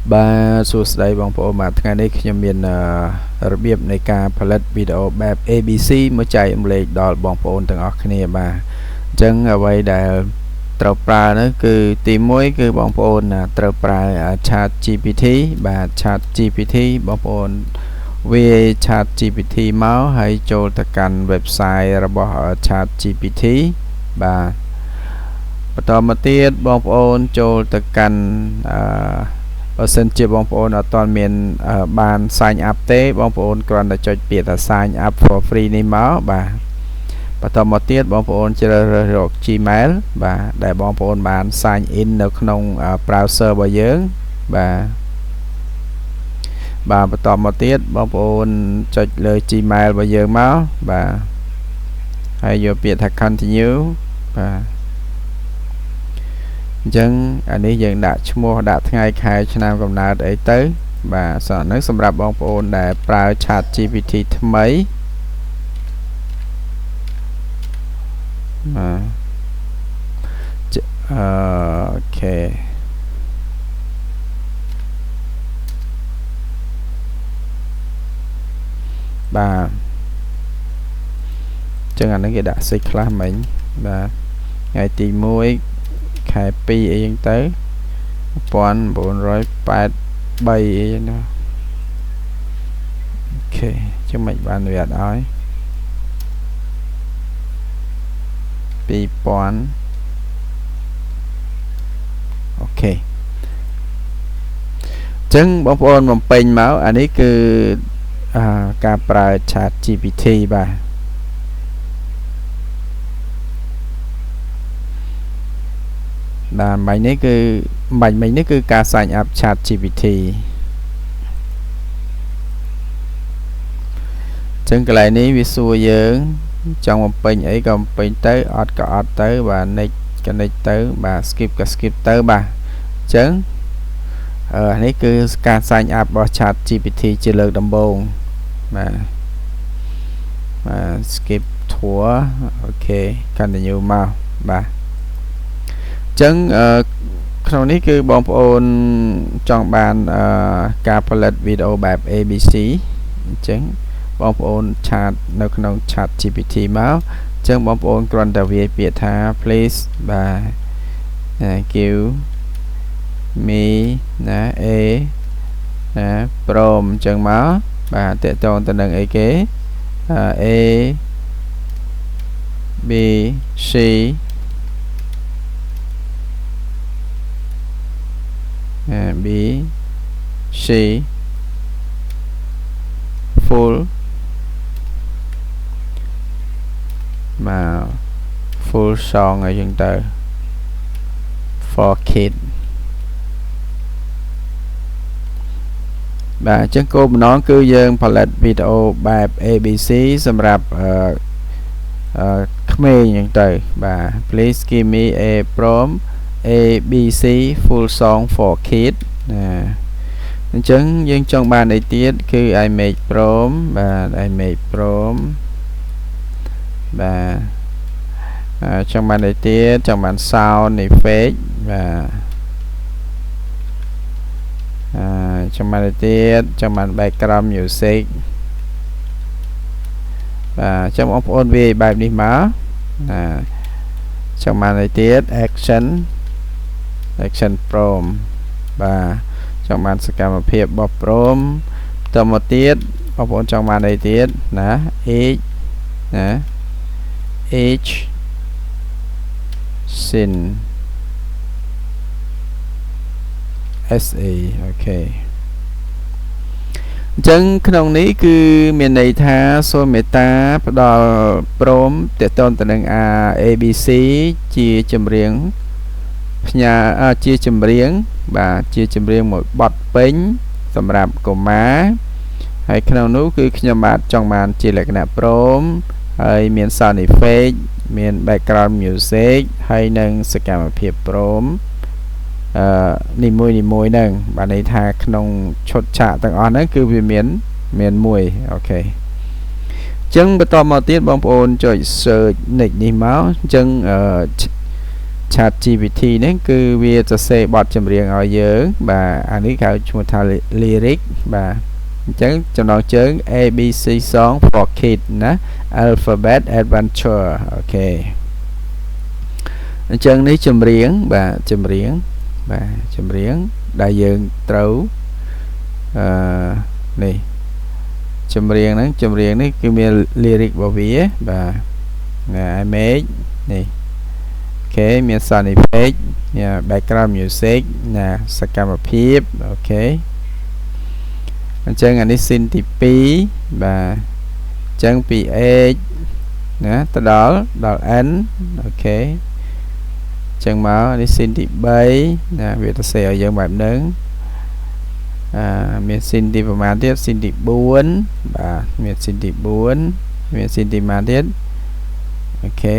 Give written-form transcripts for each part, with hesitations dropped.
Ba số đây bóng phổ mà ngày nay khi mìnhរបៀប នៃការ ផលិត វីដេអូ បែប ABC មកចែករំលែកដល់បងប្អូនទាំងអស់គ្នាបាទអញ្ចឹងអ្វីដែលត្រូវប្រើនោះគឺទី1គឺបងប្អូនត្រូវប្រើ Chat GPT បាទ Chat GPT បងប្អូនវាយ Chat GPT មកហើយចូលទៅកាន់ website របស់ Chat GPT បាទបន្តមកទៀតបងប្អូនចូលទៅកាន់បើសិនជាបងប្អូនអត់ទាន់មានបាន sign up ទេបងប្អូនគ្រាន់តែចុចពាក្យថា sign up for free នេះមកបាទបន្តមកទៀតបងប្អូនជ្រើសរើសរក Gmail បាទដែលបងប្អូនបាន sign in នៅក្នុង browser របស់យើងបាទបន្តមកទៀតបងប្អូនចុចលើ Gmail របស់យើងមកបាទហើយយកពាក្យថា continue បាទអញ្ចឹងអានេះយើងដាក់ឈ្មោះដាក់ថ្ងៃខែឆ្នាំកំណើតអីទៅបាទហ្នឹងសម្រាប់បងប្អូនដែលប្រើ Chat GPT ថ្មីបាទអូខេបាទចឹងអានេះគេដាក់សិចខ្លះមិញបាទថ្ងៃទី1ខែ2អីចឹងទៅ1983អីណាអូខេចឹងមិនបានវាអត់ឲ្យ2000អូខេចឹងបងប្អូនបំពេញមកអានេះគឺការប្រើ Chat GPT បាទបាទបាញ់នេះគឺការ sign up Chat GPT ចឹងកន្លែងនេះវាសួរយើងចង់បំពេញអីក៏បំពេញទៅអត់ក៏អត់ទៅបាទ next ក៏ next ទៅបាទ skip ក៏ skip ទៅបាទចឹងនេះគឺការ sign up របស់ Chat GPT ជាលើកដំបូងបាទskip tour អូខេ continue មកបាទចឹងក្នុងនេះគឺបងប្អូនចង់បានការផលិតវីដេអូបែប ABC អញ្ចឹងបងប្អូនឆាតនៅក្នុង Chat GPT មកអញ្ចឹងបងប្អូនគ្រាន់តែវាយពាក្យថា please បាទ give me ណា a ណា prompt អញ្ចឹងមកបាទតេតងទៅនឹងអីគេ A B C B C full មក full song អីចឹងទៅ for kid បាទអញ្ចឹងគោលបំណងគឺយើងផលិតវីដេអូបែប ABC សម្រាប់ក្មេងចឹងទៅបាទ please give me a prompt ABC full song for kid ណាអញ្ចឹងយើងចង់បានអីទៀតគឺ I make prompt បាទ I make prompt បាទចង់បានអីទៀតចង់បាន sound effect បាទចាំបានទៀតចាំបាន background music បាទចាំបងប្អូនវាយបែបនេះមកចាំបានទៀត action prompt បាទចាំបានសកម្មភាពរបស់ prompt តមកទៀតបងប្អូនចង់បានអីទៀតណា age ណា age sin SA អូខេអញ្ចឹងក្នុងនេះគឺមានន័យថាសូមមេត្តាផ្ដល់ព្រមតេតនទៅនឹង ABC ជាចម្រៀងផ្ញើជាចម្រៀងបាទជាចម្រៀងមួយបទពេញសម្រាប់កុមារហើយក្នុងនោះគឺខ្ញុំបាទចង់បានជាលក្ខណៈព្រមហើយមាន sound effect មាន background music ហើយនិងសកម្មភាពព្រមនីមួយហ្នឹងបាទន័យថាក្នុងឈុតឆាកទាំងអស់ហ្នឹងគឺវាមានមួយអូខេអញ្ចឹងបន្តមកទៀតបងប្អូនចុច search nick នេះមកអញ្ចឹង Chat GPT នេះគឺវាសរសេរបទចម្រៀងឲ្យយើងបាទអានេះគេហៅឈ្មោះថា lyric បាទអញ្ចឹងចំណងជើង ABC Song for Kids ណា Alphabet Adventure អូខេអញ្ចឹងនេះចម្រៀងបាទចម្រៀងដែលយើងត្រូវនេះចម្រៀងនេះគឺមាន lyric របស់វាបាទ image នេះអូខេមាន sound effect មាន background music ណាសកម្មភាពអូខេអញ្ចឹងអានេះ scene ទី2បាទអញ្ចឹងពី age ណាទៅដល់ n អូខេអញ្ចឹងមកនេះ scene ទី3ណាវាទៅសេឲ្យយើងបែបហ្នឹងមាន scene ទីប្រហែលទៀត scene ទី4បាទមាន scene ទី4មាន scene ទីប្រហែលទៀតអូខេ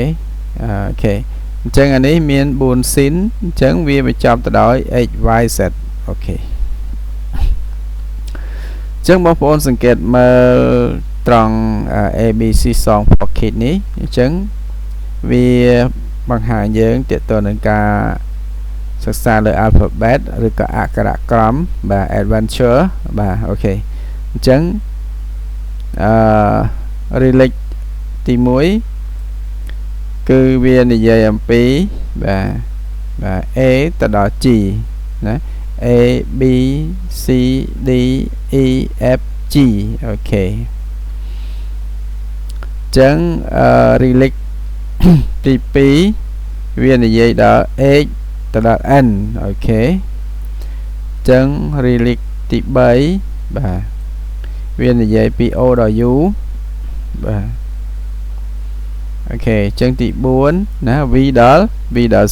អូខេអញ្ចឹងអានេះមាន4 scene អញ្ចឹងវាបញ្ចប់ទៅដោយ x y z អូខេអញ្ចឹងបងប្អូនសង្កេតមើលត្រង់ ABC Song for Kids នេះអញ្ចឹងវាបង្ហាញយើងទាក់ទងនឹងការសិក្សាលើ alphabet ឬក៏អក្ខរក្រមបាទ adventure បាទអូខេអញ្ចឹងrelic ទី1គឺវានិយាយអំពីបាទ A ទៅដល់ G ណា A B C D E F G អូខេអញ្ចឹងrelic ទី2វានិយាយដល់ H ទៅដល់ N អូខេអញ្ចឹង relic ទី3បាទវានិយាយពី O ដល់ U បាទអូខេអញ្ចឹងទី4ណា V ដល់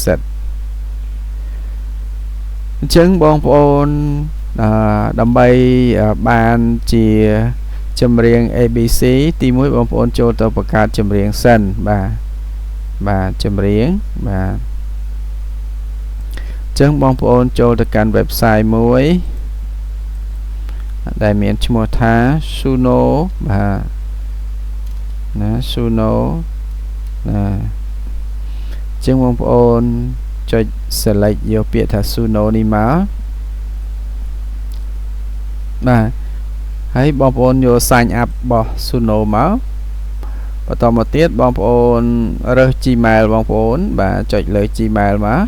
Z អញ្ចឹងបងប្អូនដើម្បីបានជាចម្រៀង ABC ទី1បងប្អូនចូលទៅបង្កើតចម្រៀងសិនបាទចម្រៀងបាទអញ្ចឹងបងប្អូនចូលទៅកាន់ website មួយដែលមានឈ្មោះថា Suno បាទណា Suno ណាអញ្ចឹងបងប្អូនចុច select យកពាក្យថា Suno នេះមកបាទហើយបងប្អូនយក sign up របស់ Suno មកបន្តមកទៀតបងប្អូនរើស Gmail បងប្អូនបាទចុចលើ Gmail មក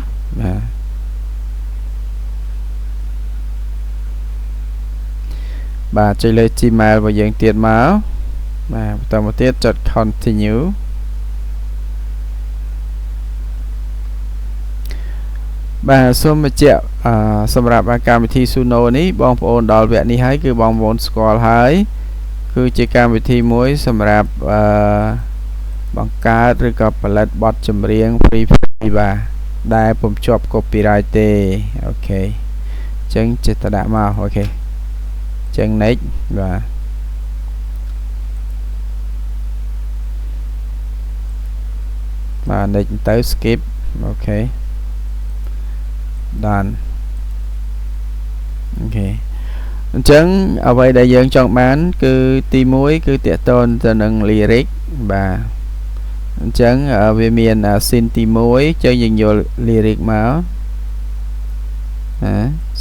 បាទចុចលើ Gmail របស់យើងទៀតមកបាទបន្តមកទៀតចុច continue បាទសូមបញ្ជាក់សម្រាប់កម្មវិធី Suno នេះបងប្អូនដល់វគ្គនេះហើយគឺបងប្អូនស្គាល់ហើយគឺជាកម្មវិធីមួយសម្រាប់បង្កើតឬក៏ផលិតបទចម្រៀង free បាទដែលពុំជាប់ copyright ទេអូខេអញ្ចឹងចិត្តដាក់មកអូខេអញ្ចឹង next បាទ next ទៅ skip អូខេ done អូខេអញ្ចឹងអ្វីដែលយើងចង់បានគឺទី1គឺតាក់ទងទៅនឹង lyric បាទអញ្ចឹងវាមាន scene ទី1អញ្ចឹងយើងយក lyric មក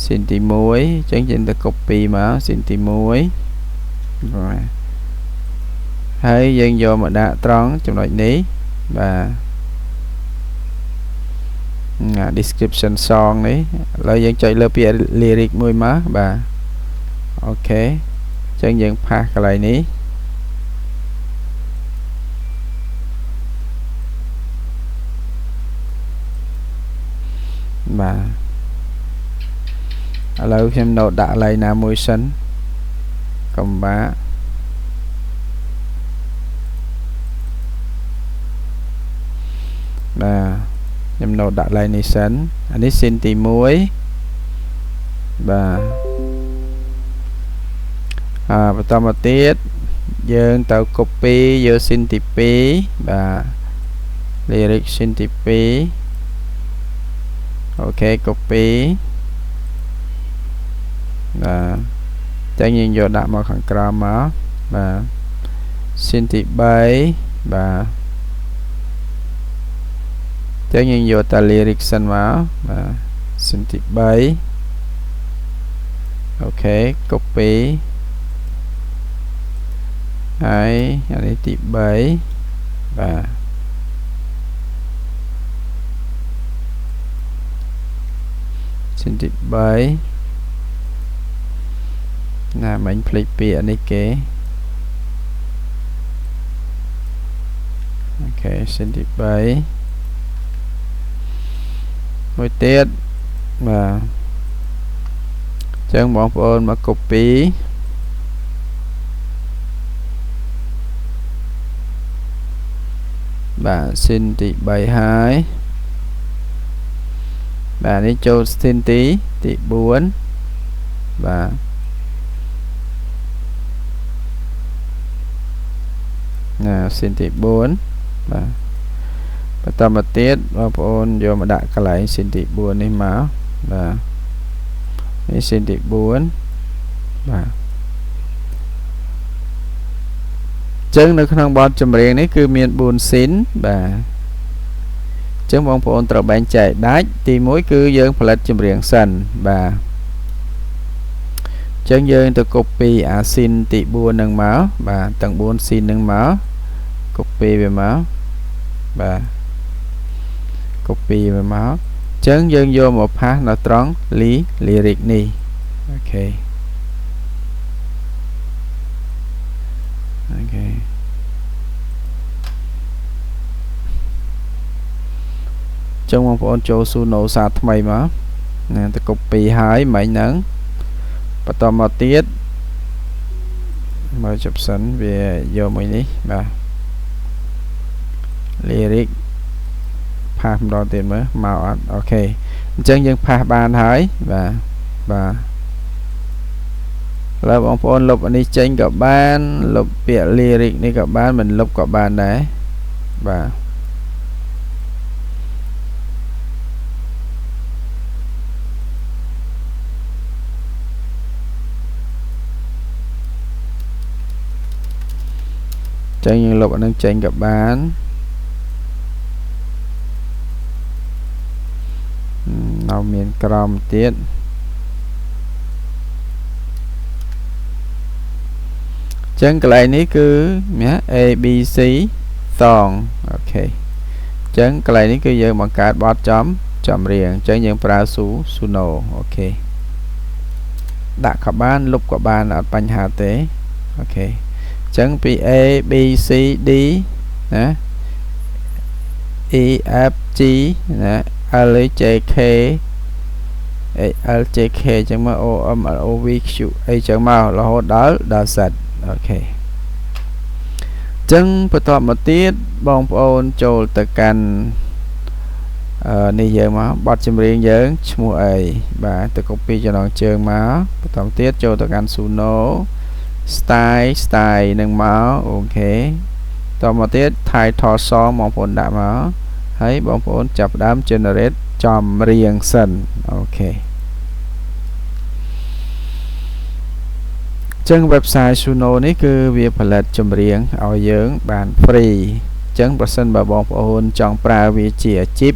scene ទី1អញ្ចឹងយើងទៅ copy មក scene ទី1បាទហើយយើងយកមកដាក់ត្រង់ចំណុចនេះបាទdescription song នេះឥឡូវយើងចុចលើពាក្យ lyric មួយមកបាទអូខេអញ្ចឹងយើងផាសកន្លែងនេះបាទឥឡូវខ្ញុំនៅដាក់កន្លែងណាមួយសិនកុំបាក់បាទខ្ញុំនៅដាក់ line នេះសិនអានេះ scene ទី1បាទបន្តមកទៀតយើងទៅ copy យក scene ទី2បាទ lyric scene ទី2អូខេ copy បាទចឹងយើងយកដាក់មកខាងក្រោមមកបាទ scene ទី3បាទ ចឹងយើងយកតា lyric សិនមកបាទសិនទី3អូខេ copy ហើយអានេះទី3បាទសិនទី3ណាមិញភ្លេចពាក្យនេះគេអូខេសិនទី3មួយទៀតបាទចឹងបងប្អូនមក copy បាទសិនទី3ហើយបាទនេះចូលសិនទី4បាទណាសិនទី4បាទបន្តមកទៀតបងប្អូនយកមកដាក់កន្លែងសិនទី4នេះមកបាទនេះសិនទី4បាទចឹងនៅក្នុងបទចម្រៀងនេះគឺមាន4ស៊ីនបាទចឹងបងប្អូនត្រូវបែងចែកដាច់ទី1គឺយើងផលិតចម្រៀងសិនបាទចឹងយើងទៅ copy អាស៊ីនទី4នឹងមកបាទទាំង4ស៊ីននឹងមក copy វាមកបាទ copy វាមកចឹងយើងយកមកផាសនៅត្រង់ lyric នេះអូខេអូខេចឹងបងប្អូនចូល Suno សារថ្មីមកណាទៅ copy ហើយមិញហ្នឹងបន្តមកទៀតមើលជប់សិនវាយកមួយនេះបាទ lyric ផាសម្ដងទៀតមើលមកអត់អូខេអញ្ចឹងយើងផាសបានហើយបាទបាទឥឡូវបងប្អូនលុបអានេះចេញក៏បានលុបពាក្យ lyric នេះក៏បានមិនលុបក៏បានដែរបាទចឹងយើងលុបអានឹងចេញក៏បាននៅមានក្រមទៀតចឹងកន្លែងនេះគឺណា ABC song អូខេចឹងកន្លែងនេះគឺយើងបង្កើតបទចម្រៀងចឹងយើងប្រើ Suno អូខេដាក់ក៏បានលុបក៏បានអត់បញ្ហាទេអូខេចឹងពី A B C D ណា E F G ណា L J K L J K ចឹងមក O M L O V Q អីចឹងមករហូតដល់ Z អូខេចឹងបន្តមកទៀតបងប្អូនចូលទៅកាន់នេះយើងមកបទចម្រៀងយើងឈ្មោះអីបាទទៅ copy ចំណងជើងមកបន្តទៀតចូលទៅកាន់ Suno style នឹងមកអូខេតមកទៀត title song បងប្អូនដាក់មកហើយបងប្អូនចាប់ផ្ដើម generate ចម្រៀងសិនអូខេចឹង website Suno នេះគឺវាផលិតចម្រៀងឲ្យយើងបាន free ចឹងបើសិនបើបងប្អូនចង់ប្រើវាជាអាជីព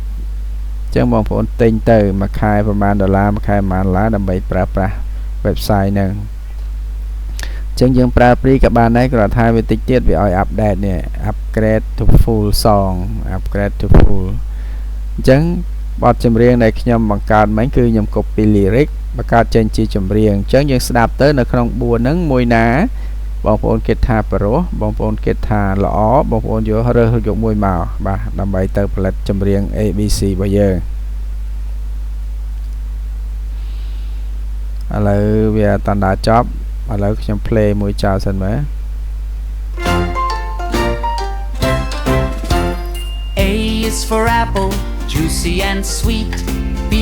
ចឹងបងប្អូនទិញទៅមួយខែប្រហែល$មួយខែប្រហែល$ដើម្បីប្រើប្រាស់ website ហ្នឹងចឹងយើងប្រើ free ក៏បានដែរគ្រាន់តែវាតិចទៀតវាឲ្យ update នេះ upgrade to full song upgrade to full អញ្ចឹងបទចម្រៀងដែលខ្ញុំបង្កើតមិញគឺខ្ញុំ copy lyric បង្កើតចេញជាចម្រៀងអញ្ចឹងយើងស្ដាប់ទៅនៅក្នុង4ហ្នឹងមួយណាបងប្អូនគិតថាប្រុសបងប្អូនគិតថាល្អបងប្អូនយករើសយកមួយមកបាទដើម្បីទៅផលិតចម្រៀង ABC របស់យើងឥឡូវវាតណ្ដាចប់ឥឡូវខ្ញុំ play មួយចោលសិនមើល A is for apple, juicy and sweet. B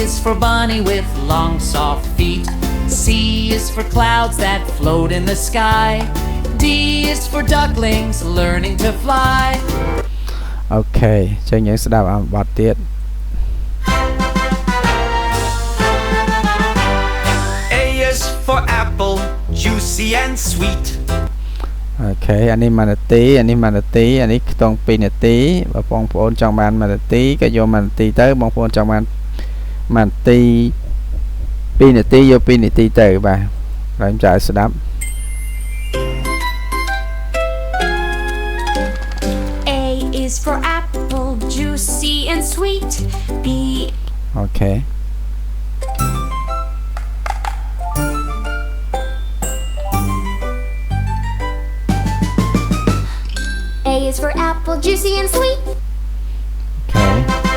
is for bunny with long soft feet. C is for clouds that float in the sky. D is for ducklings learning to fly. អូខេចឹងយើងស្ដាប់បទទៀត A is for apple, juicy and sweet. អូខេអានេះ1នាទីអានេះ1នាទីអានេះខ្ទង់2នាទីបើបងប្អូនចង់បាន1នាទីក៏យក1នាទីទៅបងប្អូនចង់បាន1នាទី2នាទីយក2នាទីទៅបាទហើយចាំឲ្យស្ដាប់ A is for apple, juicy and sweet. B អូខេ A is for apple, juicy and sweet. អូខេ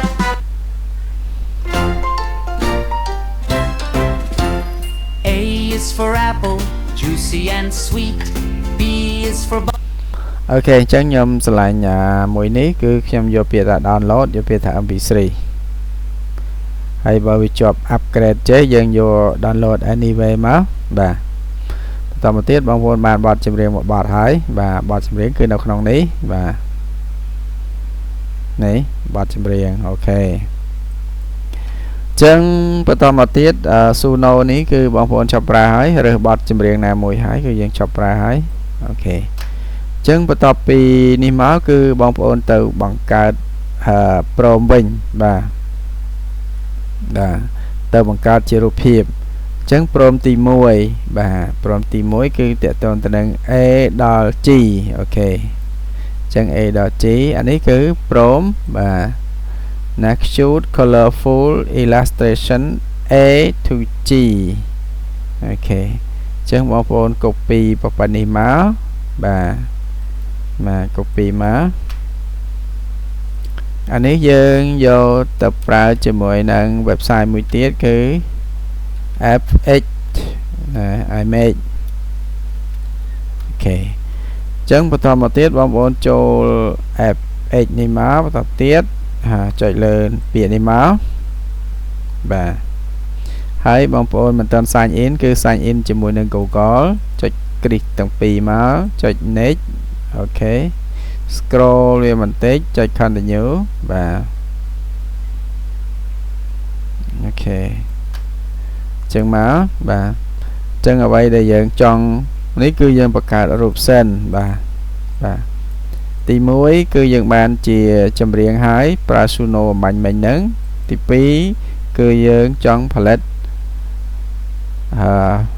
A is for apple, juicy and sweet. B is for អូខេអញ្ចឹងខ្ញុំឆ្លាញ់មួយនេះគឺខ្ញុំយកពាក្យថា download យកពាក្យថា mp3 ហើយបើវាជាប់ upgrade ចេះយើងយក download anyway មកបាទបន្តមកទៀតបងប្អូនបានបទចម្រៀងមួយបទហើយបាទបទចម្រៀងគឺនៅក្នុងនេះបាទនេះបទចម្រៀងអូខេអញ្ចឹងបន្តមកទៀត Suno នេះគឺបងប្អូនចាប់ប្រើហើយរើសបទចម្រៀងណាមួយហើយគឺយើងចាប់ប្រើហើយអូខេអញ្ចឹងបន្ទាប់ពីនេះមកគឺបងប្អូនទៅបង្កើតព្រមវិញបាទទៅបង្កើតជារូបភាពអញ្ចឹងព្រមទី1បាទព្រមទី1គឺតកតងទៅនឹង A ដល់ G អូខេអញ្ចឹង A ដល់ G អានេះគឺព្រមបាទ Nextcute colorful illustration A to G អូខេអញ្ចឹងបងប្អូន copy ប៉ុណ្ណេះមកបាទcopy មកអានេះយើងយកទៅប្រើជាមួយនឹង website មួយទៀតគឺ fx image អូខេអញ្ចឹងបន្តមកទៀតបងប្អូនចូល fx នេះមកបន្តទៀតចុចលើពាក្យនេះមកបាទហើយបងប្អូនមិនទាន់ sign in គឺ sign in ជាមួយនឹង Google ចុចគ្រីសទាំងពីរមកចុច next អូខេ scroll វាបន្តិចចុច continue បាទអូខេអញ្ចឹងមកបាទអញ្ចឹងអ្វីដែលយើងចង់នេះគឺយើងបង្កើតរូបសិនបាទទី1គឺយើងបានជាចម្រៀងហើយប្រើ Suno អំបញ្ញមិញហ្នឹងទី2គឺយើងចង់ផលិត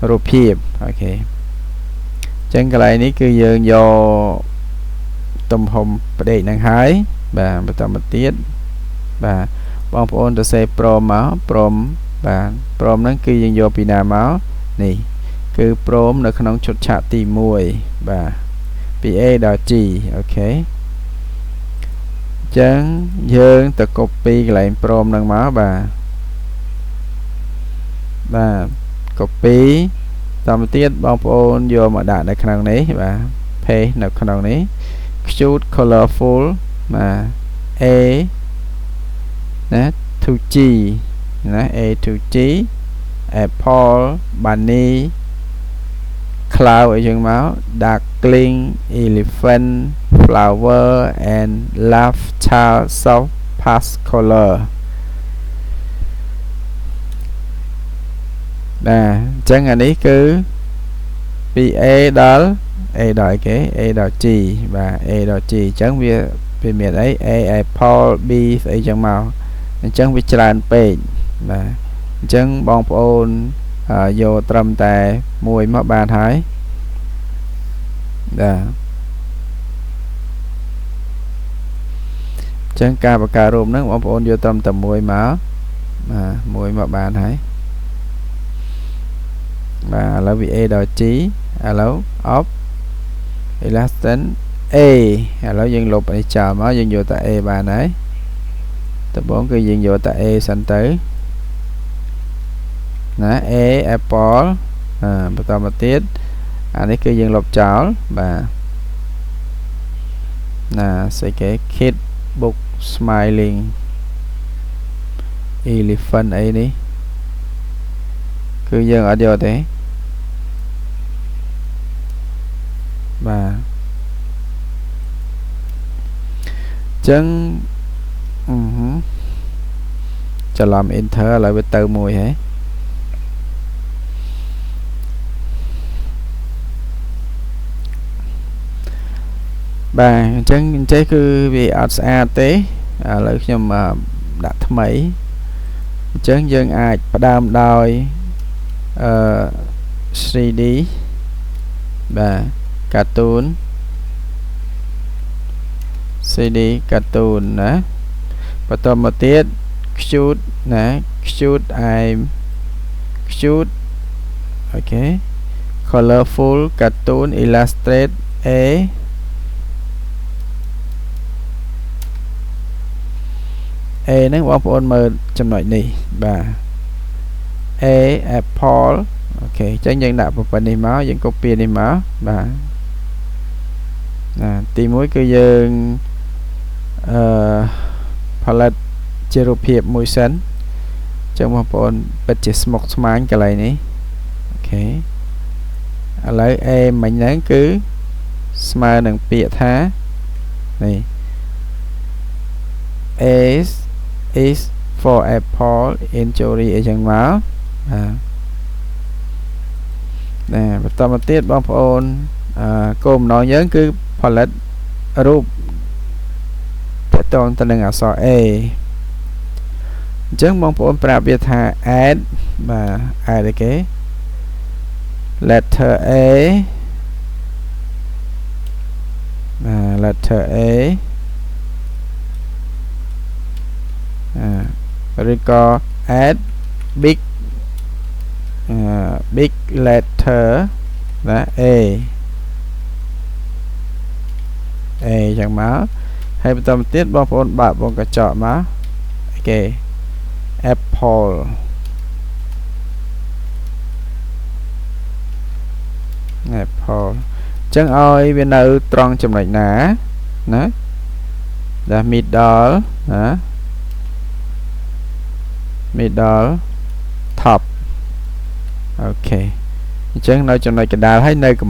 រូបភាពអូខេអញ្ចឹងកន្លែងនេះគឺយើងយកទំហំផ្ដេកហ្នឹងហើយបាទបន្តមកទៀតបាទបងប្អូនទៅសេព្រមមកព្រមបាទព្រមហ្នឹងគឺយើងយកពីណាមកនេះគឺព្រមនៅក្នុងឈុតឆាកទី1បាទពី A ដល់ G អូខេអញ្ចឹងយើងទៅ copy កន្លែងព្រមហ្នឹងមកបាទcopy តទៅទៀតបងប្អូនយកមកដាក់នៅក្នុងនេះបាទ paste នៅក្នុងនេះ cute colorful បាទ A ណា to G ណា A to G apple bunny cloud អីចឹងមក duckling elephant flower and love child soft pass color បាទអញ្ចឹងអានេះគឺពី A ដល់អីគេ A ដល់ G បាទ A ដល់ G អញ្ចឹងវាមានអី A apple B ស្អីចឹងមកអញ្ចឹងវាច្រើនពេកបាទអញ្ចឹងបងប្អូនយកត្រឹមតែមួយមកបានហើយបាទអញ្ចឹងការបង្កើតរូបហ្នឹងបងប្អូនយកត្រឹមតែមួយមកបាទមួយមកបានហើយបាទឥឡូវវា A ដល់ G ឥឡូវ off Illustration A ឥឡូវយើងលុបនេះចោលមកយើងយកតែ A បានហើយដំបូងគឺយើងយកតែ A សិនទៅណា A apple បន្តមកទៀតអានេះគឺយើងលុបចោលបាទណាស្អីគេ kid book smiling elephant អីនេះគឺយើងអត់យកទេបាទចឹងច្រឡំ enter ឥឡូវវាទៅមួយហើយ bà chẳng chế cứ vì asa tế lời nhưng mà đã mấy chẳng dân ai đam đòi 3D បាទ cartoon ណាបន្តមកទៀត cute ណា cute I'm cute okay colorful cartoon illustrate Aហ្នឹងបងប្អូនមើលចំណុចនេះបាទ A apple អូខេអញ្ចឹងយើងដាក់ប្រព័ន្ធនេះមកយើង copy នេះមកបាទទី1គឺយើងផលិតជារូបភាពមួយសិនអញ្ចឹងបងប្អូនពិតជាស្មុគស្មាញកន្លែងនេះអូខេឥឡូវ A មិញហ្នឹងគឺស្មើនឹងពាក្យថានេះ A is for apple injury អីចឹងមកបន្តមកទៀតបងប្អូនគោលបំណងយើងគឺផលិតរូបតកតងទៅនឹងអក្សរ A អញ្ចឹងបងប្អូនប្រាប់វាថា add បាទ add គេ letter A letter A ឬក៏ add big letter ណា A ចឹងមកហើយបន្តមកទៀតបងប្អូនបើកវងកញ្ចក់មកគេ apple ចឹងឲ្យវានៅត្រង់ចំណុចណាដែល middle ណា middle top អូខេអញ្ចឹងនៅចំណុចកណ្ដាលហើយនៅក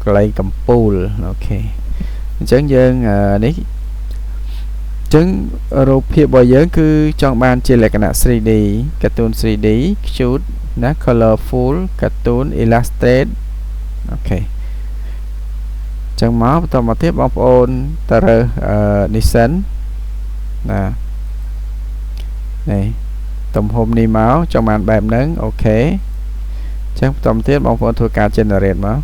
ន្លែងកំពូលអូខេអញ្ចឹងយើងនេះអញ្ចឹងរូបភាពរបស់យើងគឺចង់បានជាលក្ខណៈ 3D cartoon 3D cute ណា colorful cartoon illustrate អូខេចឹងមកបន្តមកទៀតបងប្អូនតើរើសនេះសិនណានេះទំហំនេះមកចង់បានបែបហ្នឹងអូខេចឹងបន្តទៀតបងប្អូនធ្វើការ generate មក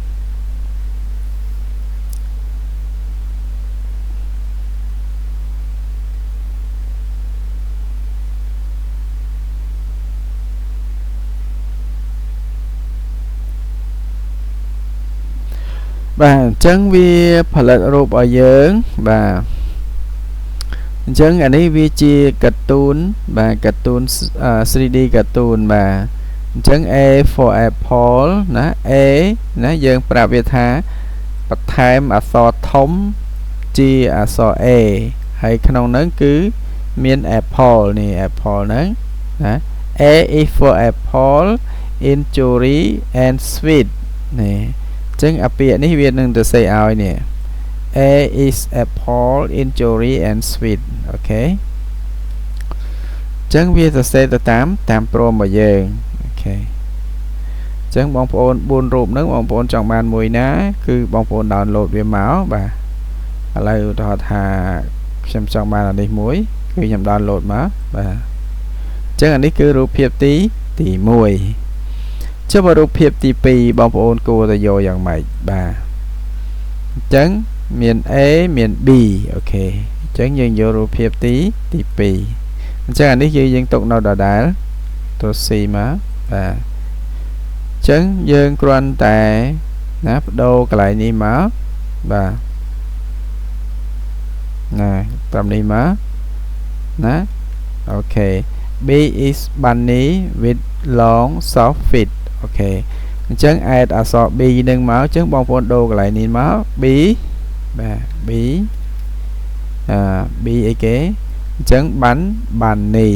បាទអញ្ចឹងវាផលិតរូបឲ្យយើងបាទអញ្ចឹងអានេះវាជាកាតូនបាទកាតូន 3D កាតូនបាទអញ្ចឹង A for apple ណា A ណាយើងប្រាប់វាថាបន្ថែមអក្សរធំជាអក្សរ A ហើយក្នុងហ្នឹងគឺមាន apple នេះ apple ហ្នឹងណា A is for apple injury and sweet នេះចឹងអាពាក្យនេះវានឹងទៅសេឲ្យនេះ A is apple injury and sweet អូខេចឹងវាសរសេរទៅតាមព្រមរបស់យើងអូខេចឹងបងប្អូន4រូបហ្នឹងបងប្អូនចង់បានមួយណាគឺបងប្អូន download វាមកបាទឥឡូវឧទាហរណ៍ថាខ្ញុំចង់បានអានេះមួយគឺខ្ញុំ download មកបាទចឹងអានេះគឺរូបភាពទី1ចុះបើរូបភាពទី2បងប្អូនគួរតែយកយ៉ាងម៉េចបាទអញ្ចឹងមាន A មាន B អូខេអញ្ចឹងយើងយករូបភាពទី2អញ្ចឹងអានេះយើងទុកនៅដដែលទៅ C មកបាទអញ្ចឹងយើងគ្រាន់តែណាបដូរកន្លែងនេះមកបាទណាតាមនេះមកណាអូខេ B is bunny with long soft feet អូខេអញ្ចឹង add អក្សរ B នឹងមកអញ្ចឹងបងប្អូនដូរកន្លែងនេះមក B បាទ B B អីគេអញ្ចឹង bunny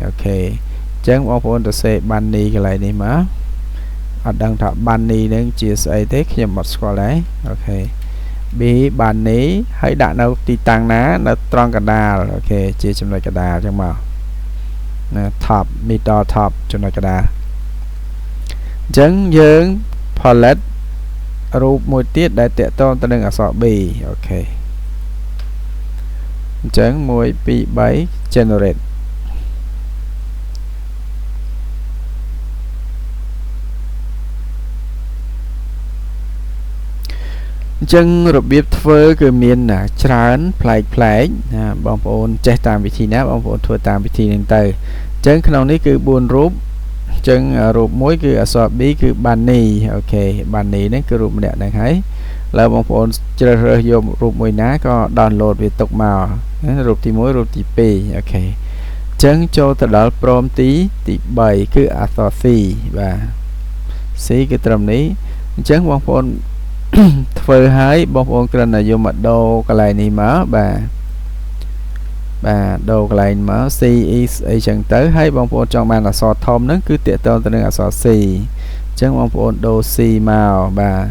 អូខេអញ្ចឹងបងប្អូនទៅសេ bunny កន្លែងនេះមកអត់ដឹងថា bunny នឹងជាស្អីទេខ្ញុំអត់ស្គាល់ដែរអូខេ B bunny ហើយដាក់នៅទីតាំងណានៅត្រង់កណ្ដាលអូខេជាចំណុចកណ្ដាលអញ្ចឹងមកណា top middle top ចំណុចកណ្ដាលអញ្ចឹងយើងផលិតរូបមួយទៀតដែលតាក់ទងទៅនឹងអក្សរ B អូខេ ចឹង1 2 3 generate ចឹងរបៀបធ្វើគឺមានច្រើនប្លែកណាបងប្អូនចេះតាមវិធីណាបងប្អូនធ្វើតាមវិធីហ្នឹងទៅចឹងក្នុងនេះគឺ4រូបចឹងរូបមួយគឺអក្សរ B គឺ Bunny អូខេ Bunny ហ្នឹងគឺរូបម្នាក់ហ្នឹងហើយឡើយបងប្អូនជ្រើសរើសយករូបមួយណាក៏ download វាទុកមករូបទី1រូបទី2អូខេចឹងចូលទៅដល់ព្រមទី3គឺអក្សរ C បាទ C គឺត្រឹមនេះអញ្ចឹងបងប្អូន ធ្វើឲ្យបងប្អូនគ្រាន់តែយកមកដូរកន្លែងនេះមកបាទដូរកន្លែងមក C is អីចឹងទៅហើយបងប្អូនចង់បានអក្សរធំហ្នឹងគឺតាក់ទងទៅនឹងអក្សរ C អញ្ចឹងបងប្អូនដូរ C មកបាទ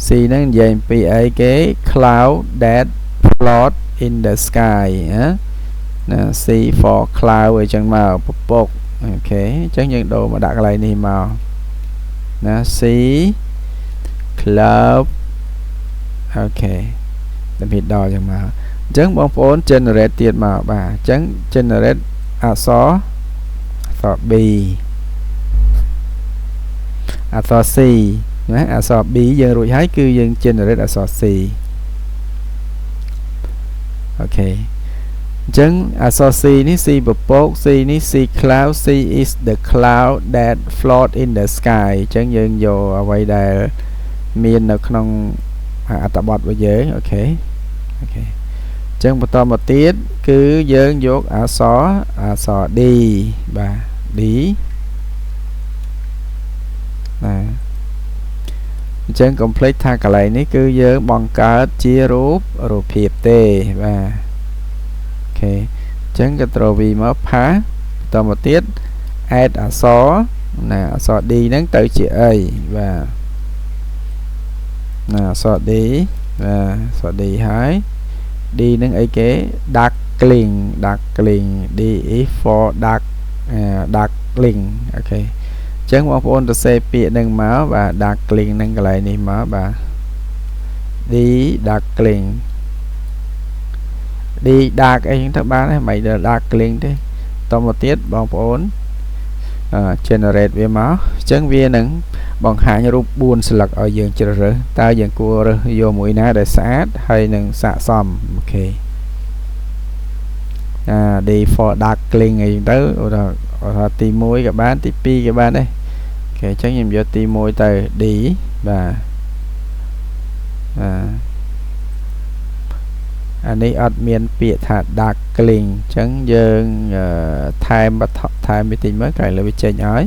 C ហ្នឹងនិយាយអំពីអីគេ cloud that float in the sky ណា C for cloud អីចឹងមកពពកអូខេអញ្ចឹងយើងដូរមកដាក់កន្លែងនេះមកណា C cloud អូខេដើម្បីដល់ចឹងមកអញ្ចឹងបងប្អូន generate ទៀតមកបាទអញ្ចឹង generate អក្សរ B អក្សរ C ណាអក្សរ B យើងរួចហើយគឺយើង generate អក្សរ C អូខេអញ្ចឹងអក្សរ C នេះ C ពពក C នេះ C cloud C is the cloud that float in the sky អញ្ចឹងយើងយកអ្វីដែលមាននៅក្នុងអត្ថបទរបស់យើងអូខេអញ្ចឹងបន្តមកទៀតគឺយើងយកអក្សរ D បាទ D ណាអញ្ចឹង complete ថាកន្លែងនេះគឺយើងបង្កើតជារូបភាពទេបាទអូខេអញ្ចឹង Ctrl V មកផាបន្តមកទៀត add អក្សរណាអក្សរ D ហ្នឹងទៅជាអីបាទណាអក្សរ D បាទអក្សរ D ហើយ D នឹងអីគេ duckling D is for duckling អូខេអញ្ចឹងបងប្អូនទៅសេពាក្យនឹងមកបាទ duckling នឹងកន្លែងនេះមកបាទ D duckling D duck អីហ្នឹងទៅបានហើយមិនដល់ duckling ទេតមកទៀតបងប្អូនgenerate វាមកអញ្ចឹងវានឹងបង្ហាញរូប4ស្លឹកឲ្យយើងជ្រើសរើសតើយើងគួររើសយកមួយណាដែលស្អាតហើយនឹងស័ក្តិសមអូខេD for duckling អីទៅឧទាហរណ៍ទី1ក៏បានទី2ក៏បានដែរអូខេអញ្ចឹងខ្ញុំយកទី1ទៅ D បាទអានេះអត់មានពាក្យថា duckling អញ្ចឹងយើងថែមវាតិចមើលក្រោយលើវាចេញឲ្យ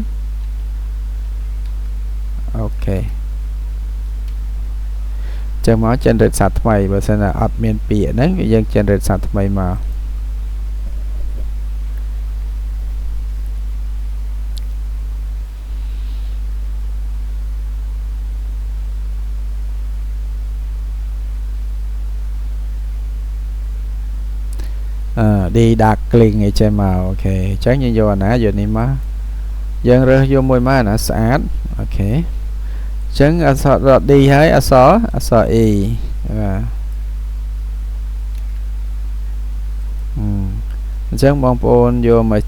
អូខេចឹងមក generate សាថ្មីបើសិនណាអត់មានពាក្យហ្នឹងយើង generate សាថ្មីមកD duckling អីចេះមកអូខេអញ្ចឹងយើងយកអាណាយកនេះមកយើងរើសយកមួយមកអាណាស្អាតអូខេអញ្ចឹងអក្សរ D ហើយអក្សរ E បាទអញ្ចឹងបងប្អូនយកមក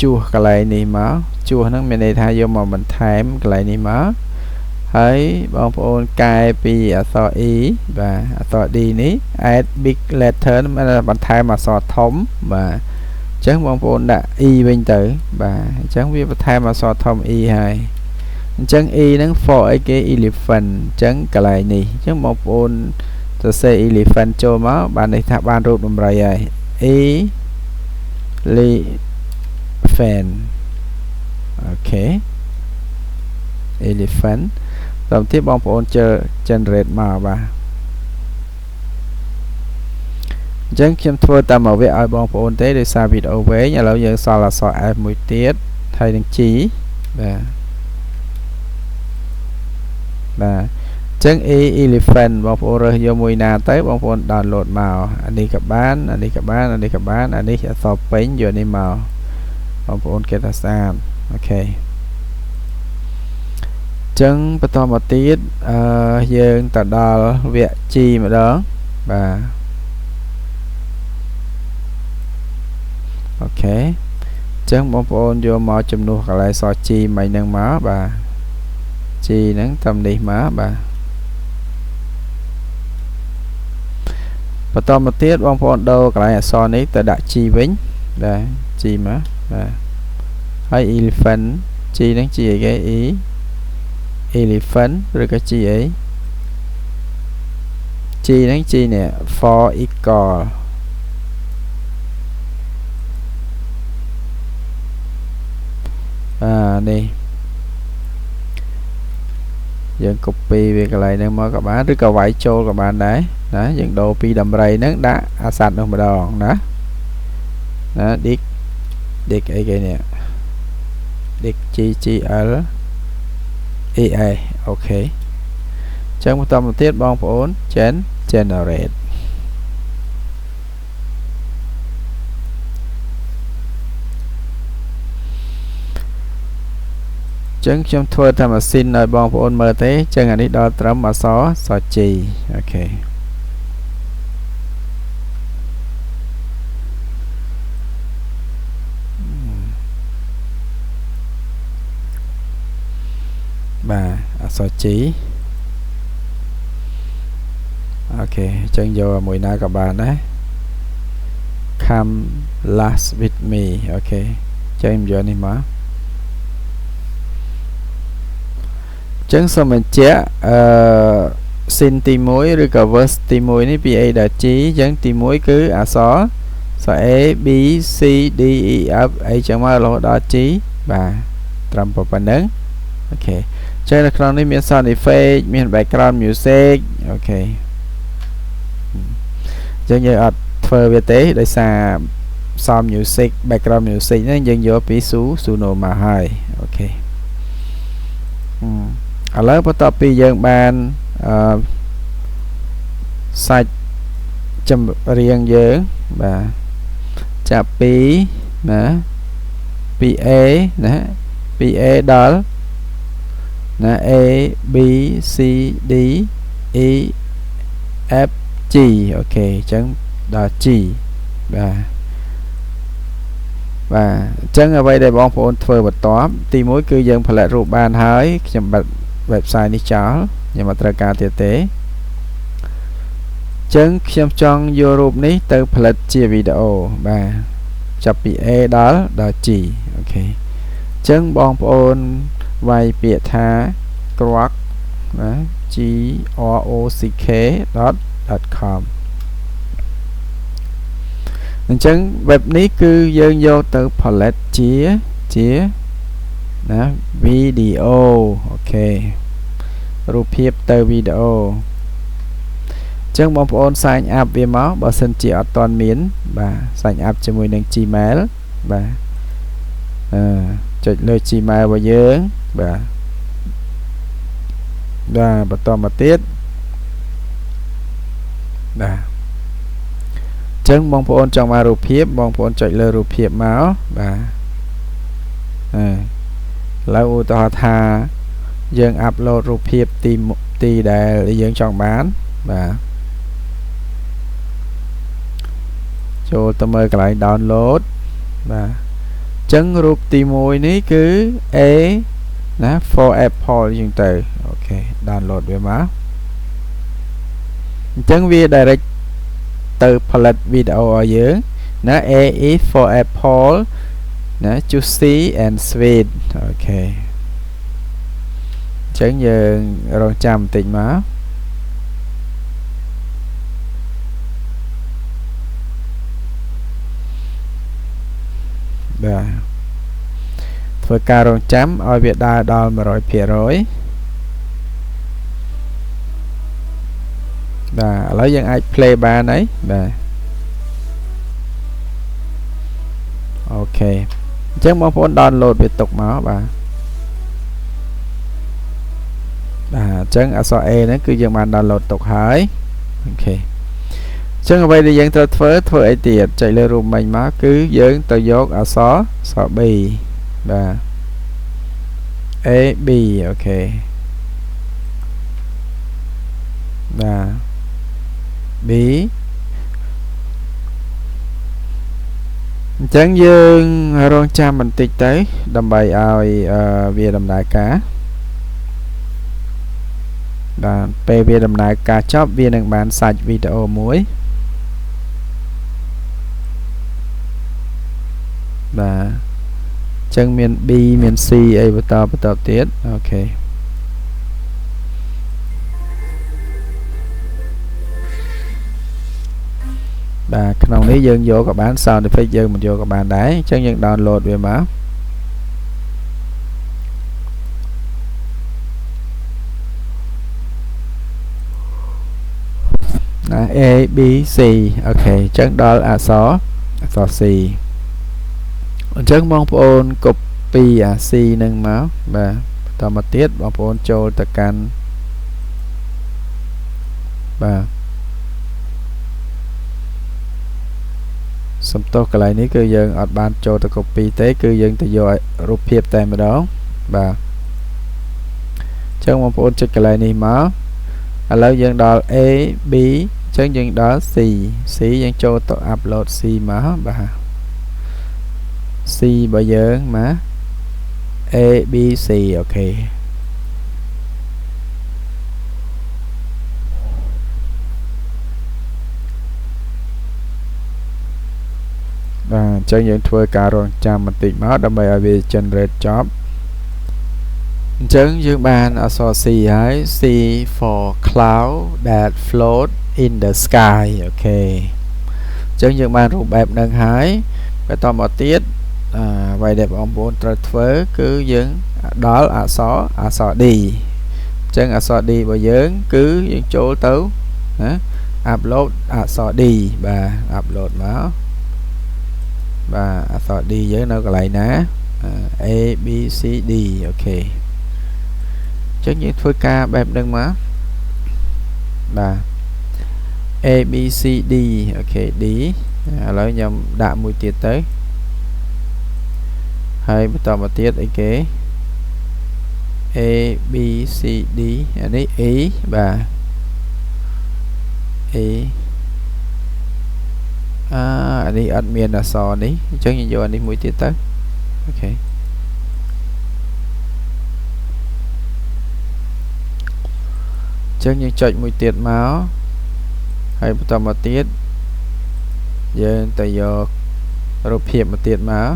ជួសកន្លែងនេះមកជួសហ្នឹងមានន័យថាយកមកបន្ថែមកន្លែងនេះមកហើយបងប្អូនកែពីអក្សរ E បាទអក្សរ D នេះ add big letter បន្ថែមអក្សរធំបាទអញ្ចឹងបងប្អូនដាក់ E វិញទៅបាទអញ្ចឹងវាបន្ថែមអក្សរធំ E ហើយអញ្ចឹង E ហ្នឹង for អីគេ elephant អញ្ចឹងកន្លែងនេះអញ្ចឹងបងប្អូនសរសេរ elephant ចូលមកបានន័យថាបានរូបដំរីហើយ elephant អូខេ elephant តាមទីបងប្អូនជើ generate មកបាទអញ្ចឹងខ្ញុំធ្វើតាមមកវាឲ្យបងប្អូនទេដោយសារវីដេអូវែងឥឡូវយើងសល់អក្សរ F មួយទៀតហើយនឹង G បាទអញ្ចឹង elephant បងប្អូនរើសយកមួយណាទៅបងប្អូន download មកអានេះក៏បានអានេះក៏បានអានេះក៏បានអានេះអក្សរពេញយកនេះមកបងប្អូនគេថាស្អាតអូខេចឹងបន្តមកទៀតយើងទៅដល់វគ្គ G ម្ដងបាទ ok chẳng bóng ôn vô mò chùm nụ cả lại so chi mày nâng má bà chi nâng tâm đi má bà và to một tiết bóng ôn đâu cả lại so ní tới đại chi vĩnh đây chi má đây hay elephant chi nâng chi cái ý elephant rồi cái chi ấy chi nâng chi nè for equal đi dân copy về cái này nâng mới các bạnឬក៏វាយចូលcác bạn đấy đó dân đồ pi đầm rầy nó đã sạch được một đòn đó đó điếc điếc cái nè điếc chi chi ở EA ok chẳng một tâm một tiết bong phốn chén generate chẳng trong thua tham xin nơi bong phốn mơ thế chẳng anh đi đo trấm mà xó xó chì ok bà xó chí ok chẳng vô mùi na các bạn đấy come last with me ok cho em vô này mà chẳng sao mình chế xin tìm mối rồi cả verse tìm mối này PA đã chí chẳng tìm mối cứ xó A B C D E F A chẳng mà lo đó chí và trầm vào phần nâng ok chơi là con này miền sound effect miền background music ok chẳng như ở phơ về tế để xa sound music background music nó dân vô phí số nổ mà hai ok ở lớp bắt tập bây giờ bạn sạch châm riêng dưỡng và chạp phí PA nè PA đó nè A B C D E F G ok chẳng đó G và chẳng ở đây để bóng phone phơi bật tóm thì mỗi cư dân phải lại rụp bàn hới chấm bật website đi chó nhưng mà tra ca tiệt tế chẳng xem trong YouTube ní từ phải chia video và chụp PA đó chỉ ok chẳng bóng phone vay biệt thá Grok GROCK.com chẳng web ní cứ dân vô từ palette chia đó video ok rụp hiệp từ video chẳng bóng phone sign up về máu bảo sân chỉ ở toàn miến và sign up cho mùi nâng Gmail và chọn lời Gmail vào dưỡng và bắt đầu một tiết chẳng bóng phone trong mà rụp hiệp bóng phone chọn lời rụp hiệp máu và lâu tòa thà dân upload rụp hiệp tì để dân chọn bán và cho tôi mời cái lại download và chân rụp tì mùi ní cứ A nè for Apple dùng từ ok download về má chân vi direct từ palette video ở dưới nó A is for Apple nè juicy and sweet ok chẳng giờ rồi chăm tình má và thôi ca rong chấm ở Việt Nam đo mà rồi phía rồi và lấy dân ai play ba đấy và ok chắc mong muốn download về tục máu và chẳng ở E nó cứ dân bạn download tục hỏi ok chẳng ở đây thì dân transfer thôi ấy tiền chạy lên room mình má cứ dân tờ dốt ở xó B và A B ok và B ចឹងយើងរងចាំបន្តិចទៅដើម្បីឲ្យវាដំណើរការបាទពេលវាដំណើរការចប់វានឹងបានសាច់វីដេអូមួយបាទចឹងមាន B មាន C អីបន្តទៀតអូខេបាទក្នុងនេះយើងយកក៏បាន sound effect យើងមិនយកក៏បានដែរអញ្ចឹងយើង download វាមកណា A B C អូខេអញ្ចឹងដល់អក្សរ C អញ្ចឹងបងប្អូន copy អា C នឹងមកបាទបន្តមកទៀតបងប្អូនចូលទៅកាន់បាទសំទោសកន្លែងនេះគឺយើងអត់បានចូលទៅ copy ទេគឺយើងទៅយករូបភាពតែម្ដងបាទអញ្ចឹងបងប្អូនចុចកន្លែងនេះមកឥឡូវយើងដល់ A B អញ្ចឹងយើងដល់ C យើងចូលទៅ upload C មកបាទ C របស់យើងមក A B C អូខេបាទអញ្ចឹងយើងធ្វើការរងចាំបន្តិចមកដើម្បីឲ្យវា generate ចប់អញ្ចឹងយើងបានអក្សរ C ហើយ C for cloud that float in the sky អូខេអញ្ចឹងយើងបានរូបបែបហ្នឹងហើយបន្តមកទៀតអ្វីដែលបងប្អូនត្រូវធ្វើគឺយើងដល់អក្សរ D អញ្ចឹងអក្សរ D របស់យើងគឺយើងចូលទៅណា upload អក្សរ D បាទ upload មកបាទអក្សរ D យើងនៅកន្លែងណា A B C D អូខេអញ្ចឹងយើងធ្វើការបែបហ្នឹងមកបាទ A B C D អូខេ D ឥឡូវខ្ញុំដាក់មួយទៀតទៅហើយបន្តមកទៀតអីគេ A B C D អានេះ E បាទ E អានេះអត់មានអក្សរនេះអញ្ចឹងយើងយកអានេះមួយទៀតទៅអូខេអញ្ចឹងយើងចុចមួយទៀតមកហើយបន្តមកទៀតយើងទៅយករូបភាពមកទៀតមក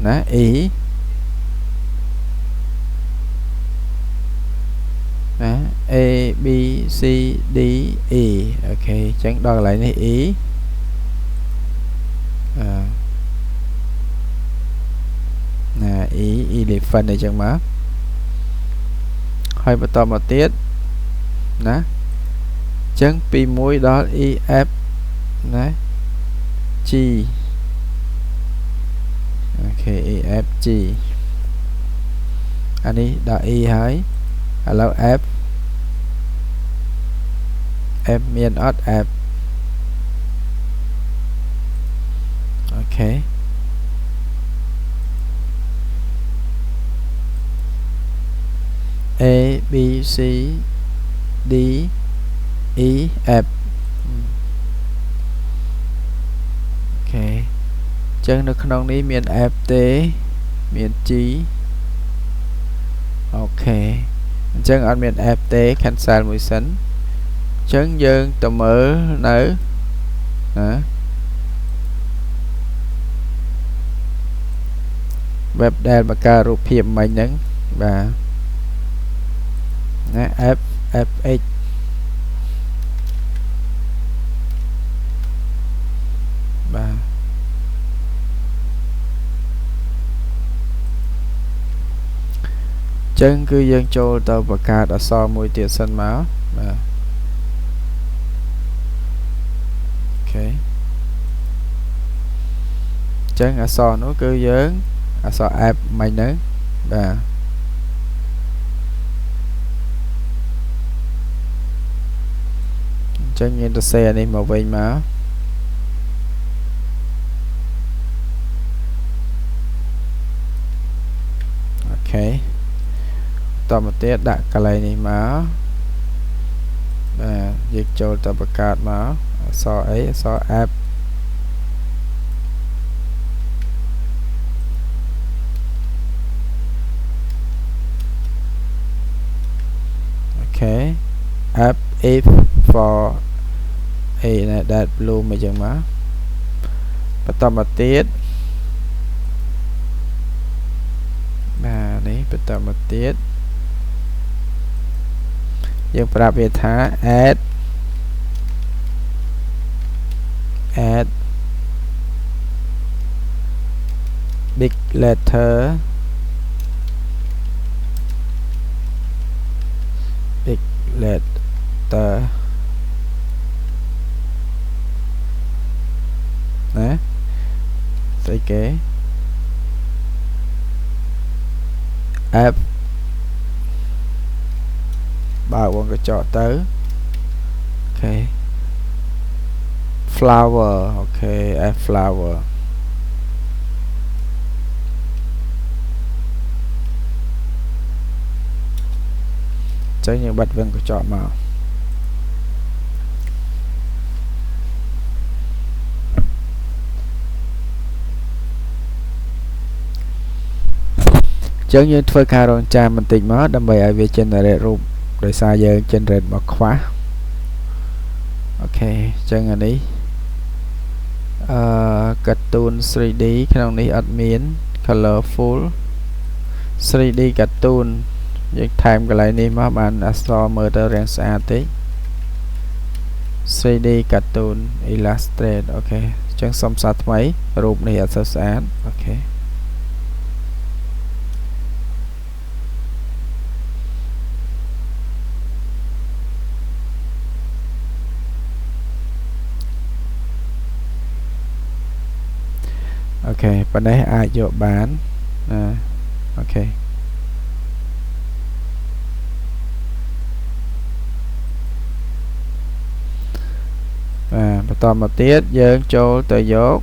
ណា E ណា A B C D E អូខេអញ្ចឹងដល់កន្លែងនេះ E ណា E elephant អញ្ចឹងមកហើយបន្តមកទៀតណាអញ្ចឹងពី1ដល់ E F ណា G អូខេ E F G អានេះដល់ E ហើយឥឡូវ F មានអត់ F អូខេA B C D E F អូខេអញ្ចឹងនៅក្នុងនេះមាន F ទេមាន G អូខេអញ្ចឹងអត់មាន F ទេ cancel មួយសិនអញ្ចឹងយើងទៅមើលនៅណា web ដែលបង្កើតរូបភាពមិញហ្នឹងបាទណា FX បាទចឹងគឺយើងចូលទៅបង្កើតអក្សរមួយទៀតសិនមកបាទអូខេចឹងអក្សរនោះគឺយើងអក្សរ F មិញហ្នឹងបាទអញ្ចឹងយើងទៅសេអានេះមកវិញមកអូខេតមកទៀតដាក់កន្លែងនេះមកបាទយើងចូលទៅបង្កើតមកអក្សរអីអក្សរ F okay F if for a that blue មកចឹងមកបន្តមកទៀតបាទនេះបន្តមកទៀតយើងប្រាប់វាថា add big letter nè thấy kế F bao gồm cái chọn tới ok flower ok F flower cho những bật vân của chọn màu chẳng như thôi khai rồi cha mình tình mất đâm bày ai về generate room rồi xa giờ generate một khóa ok chẳng là đi cartoon 3D cái này admin colorful 3D cartoon những time cái này đi mà bạn aslo murder rank xa tí 3D cartoon illustrate ok chẳng xong sát mấy room này ở sơ sát ok ok bên đây ai vô bán ok và toàn một tiết dương cho tới dốt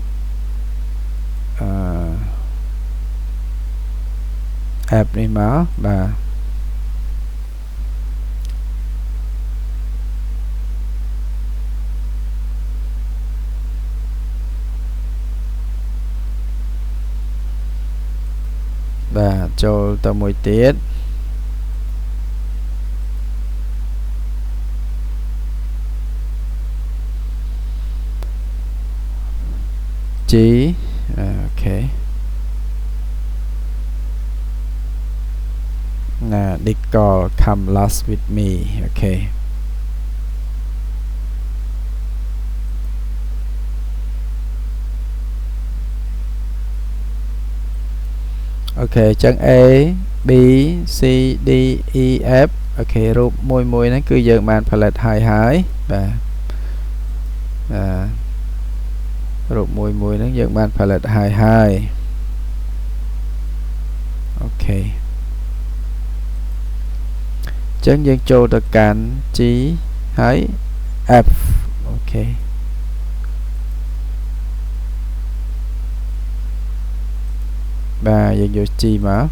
app đi mở và cho tao mỗi tiết chí ok nè đi call come last with me ok ok chân A B C D E F okรูปមួយហ្នឹងគឺយើងបានផលិតហើយបាទរូបមួយហ្នឹងយើងបានផលិតហើយអូខេចឹងយើងចូលទៅកាន់ G ហើយ F អូខេបាទយើងយក G មក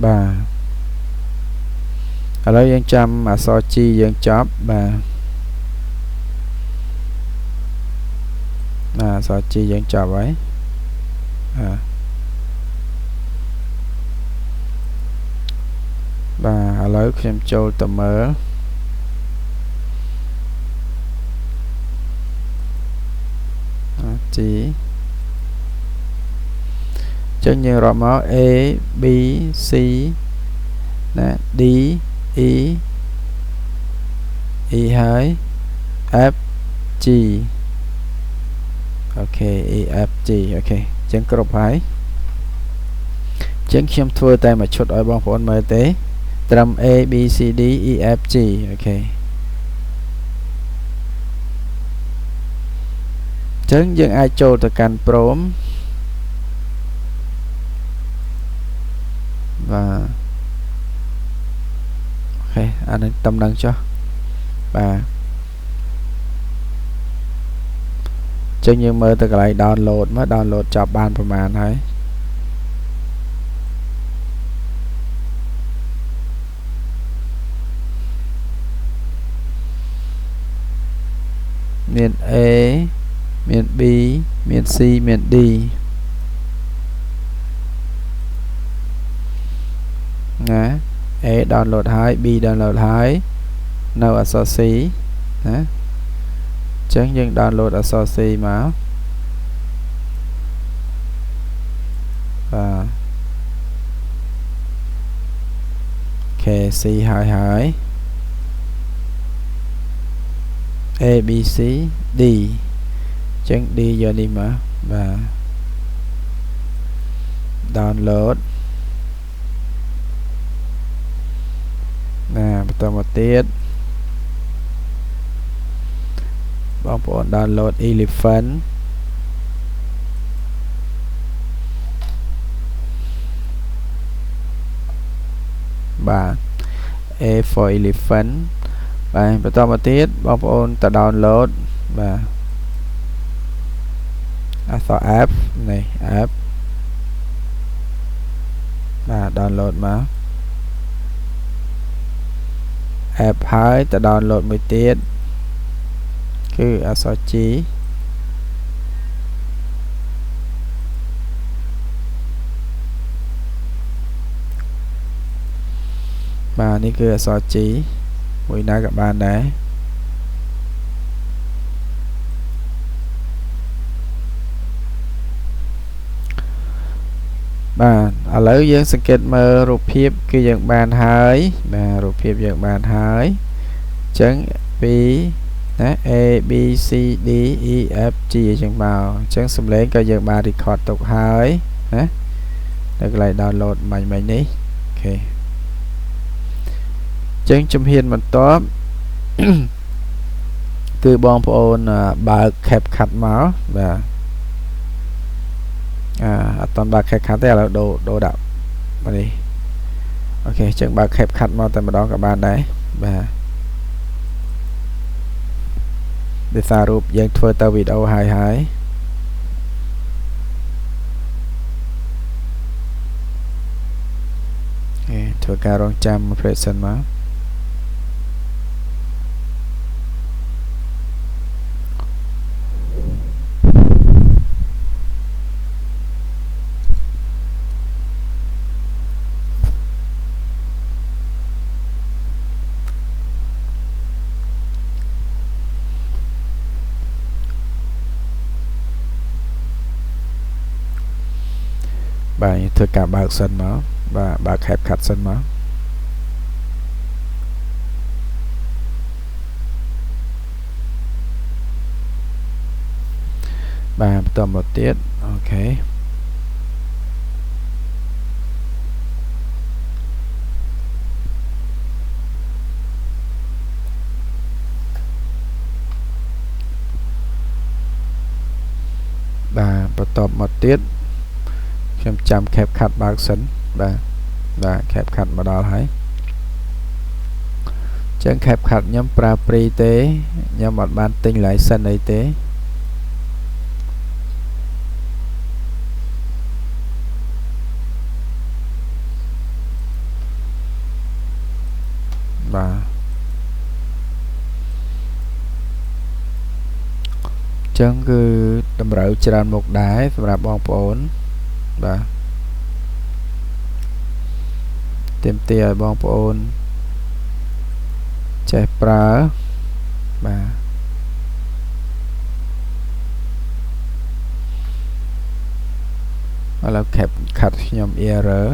បាទឥឡូវយើងចាំអក្សរ G យើងចប់បាទអក្សរ G យើងចប់ហើយបាទឥឡូវខ្ញុំចូលទៅមើលG ចឹងយើងរាប់មក A B C ណា D E E ហើយ F G អូខេ E F G អូខេចឹងគ្រប់ហើយចឹងខ្ញុំធ្វើតែមួយឈុតឲ្យបងប្អូនមើលទេត្រឹម A B C D E F G អូខេចឹងយើងអាចចូលទៅកាន់ Prom បាទអូខេអានេះតំណឹងចុះបាទចឹងយើងមើលទៅកន្លែង download មក download ចាប់បានប្រហែលហើយ មាន A មាន B មាន C មាន D ណា A download ហើយ B download ហើយនៅអក្សរ C ណាចឹងយើង download អក្សរ C មកបាទ OK C ហើយ A B C D ចឹង D យកនេះមកបាទ download ណាបន្តមកទៀតបងប្អូន download elephant បាទ A for elephant បាទបន្តមកទៀតបងប្អូនទៅ download បាទអក្សរ F នេះ F បាទ download មក F ហើយទៅ download មួយទៀតគឺអក្សរ G បាទនេះគឺអក្សរ G មួយណាក៏បានដែរបាទឥឡូវយើងសង្កេតមើលរូបភាពគឺយើងបានហើយបាទរូបភាពយើងបានហើយអញ្ចឹងពីណា A B C D E F G អញ្ចឹងមកអញ្ចឹងសំឡេងក៏យើងបាន record ទុកហើយណានៅកន្លែង download មិញនេះអូខេចឹងជំហានបន្ទាប់ គឺបងប្អូនបើក CapCut មកបាទអត់តន់បើក CapCut ទេឥឡូវដូរដាក់មកនេះអូខេចឹងបើក CapCut មកតែម្ដងក៏បានដែរបាទដោយសាររូបយើងធ្វើទៅវីដេអូហើយធ្វើការរងចាំ present មកបាទធ្វើការបើកសិនមកបាទបើក CapCut សិនមកបាទបន្តមកទៀតអូខេបាទបន្តមកទៀតខ្ញុំចាំ CapCut បើកសិនបាទ CapCut មកដល់ហើយចឹង CapCut ខ្ញុំប្រើ free ទេខ្ញុំអត់បានទិញ license អីទេបាទចឹងគឺតម្រូវច្រើនមុខដែរសម្រាប់បងប្អូនបាទទាមទារឲ្យបងប្អូនចេះប្រើបាទឥឡូវ CapCut ខ្ញុំ error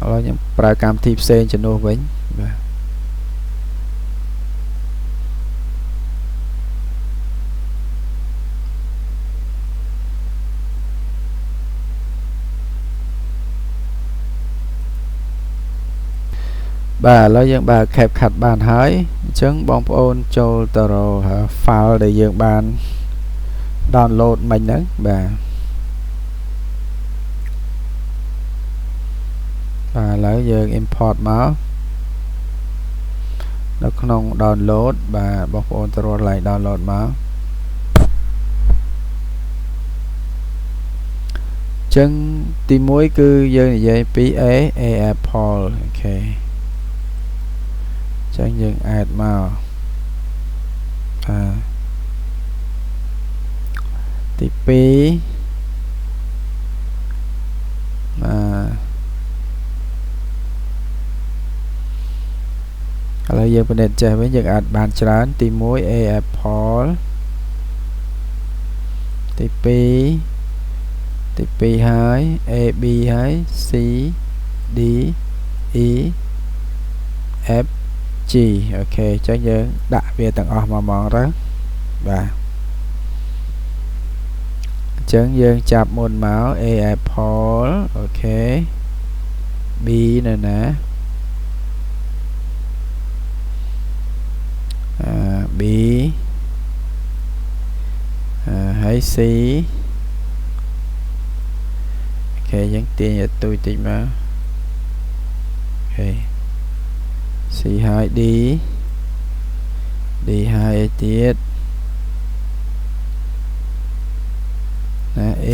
ឥឡូវខ្ញុំប្រើកម្មវិធីផ្សេងជំនួសវិញបាទបាទឥឡូវយើងបើក CapCut បានហើយអញ្ចឹងបងប្អូនចូលទៅរក file ដែលយើងបាន download មិញហ្នឹងបាទឥឡូវយើង import មកនៅក្នុង download បាទបងប្អូនទៅរកកន្លែង download មកចឹងទី1គឺយើងនិយាយពី A Apple អូខេ ចឹងយើង add មកទី2ឥឡូវយើងពិនិត្យចេះវិញយើងអាចបានច្រើនទី1 A apple ទី2ហើយ A B ហើយ C D E F G អូខេចឹងយើងដាក់វាទាំងអស់មកហ្មងទៅបាទអញ្ចឹងយើងចាប់មុនមក A apple អូខេ B នៅណា B ហើយ C អូខេយើងទាញឲ្យទូចតិចមកអូខេ C ហើយ D ហើយអីទៀតណា A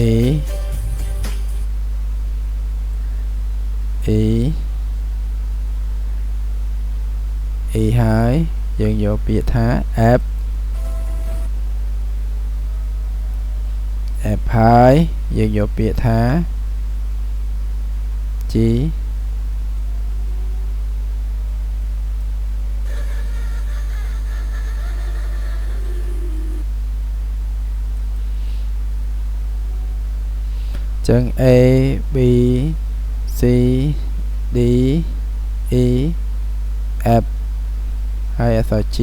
ហើយយើងយកពាក្យថា F ហើយយើងយកពាក្យថា G ចឹង A B C D E F ហើយអក្សរ G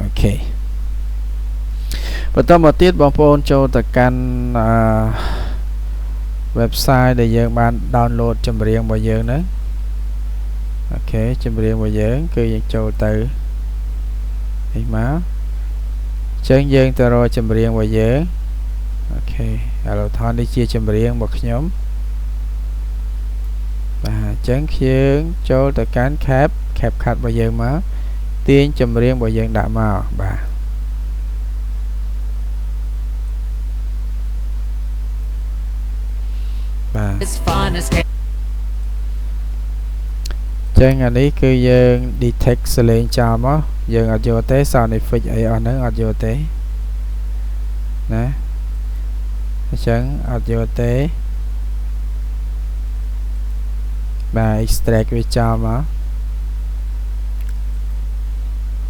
អូខេបន្តមកទៀតបងប្អូនចូលទៅកាន់website ដែលយើងបាន download ចម្រៀងរបស់យើងហ្នឹងអូខេចម្រៀងរបស់យើងគឺយើងចូលទៅនេះមកចឹងយើងទៅរកចម្រៀងរបស់យើងអូខេឥឡូវថននេះជាចម្រៀងរបស់ខ្ញុំបាទអញ្ចឹងយើងចូលទៅកាន់ CapCut របស់យើងមកទាញចម្រៀងរបស់យើងដាក់មកបាទចឹងអានេះគឺយើង detect សលេងចោលមកយើងអត់យកទេ sound effect អីអស់ហ្នឹងអត់យកទេណាអញ្ចឹងអត់យកទេបាទ extract វាចោលមក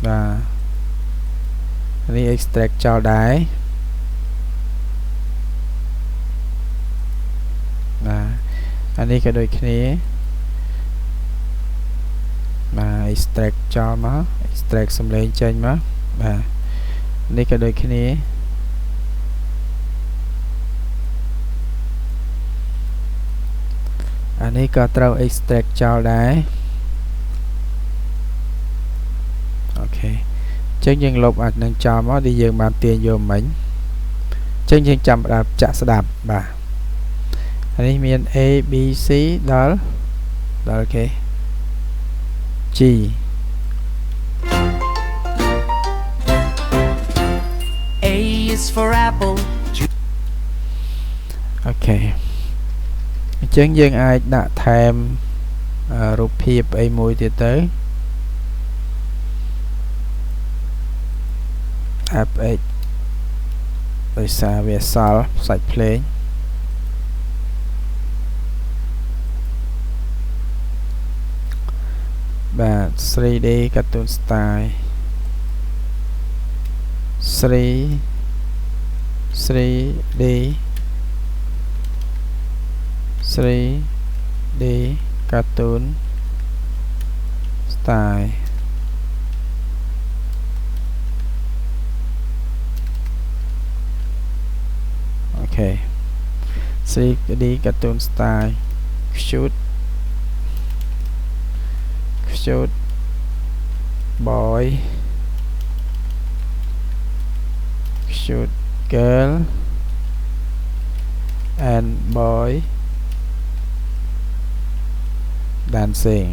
បាទនេះ extract ចោលដែរបាទអានេះក៏ដូចគ្នាបាទ extract ចោលមក extract សំឡេងចេញមកបាទនេះក៏ដូចគ្នាអានេះក៏ត្រូវ extract ចោលដែរអូខេអញ្ចឹងយើងលុបអាចនឹងចោលមកដែលយើងបានទាញយកមិញអញ្ចឹងយើងចាំផ្ដើមចាក់ស្ដាប់បាទអានេះមាន A B C ដល់គេ G A is for apple អូខេអញ្ចឹងយើងអាចដាក់ថែមរូបភាពអីមួយទៀតទៅ FX ដោយសារវាសល់សាច់ភ្លេងបាទ 3D cartoon style 3D cartoon style អូខេ 3D cartoon style shoot boy shoot girl and boy dancing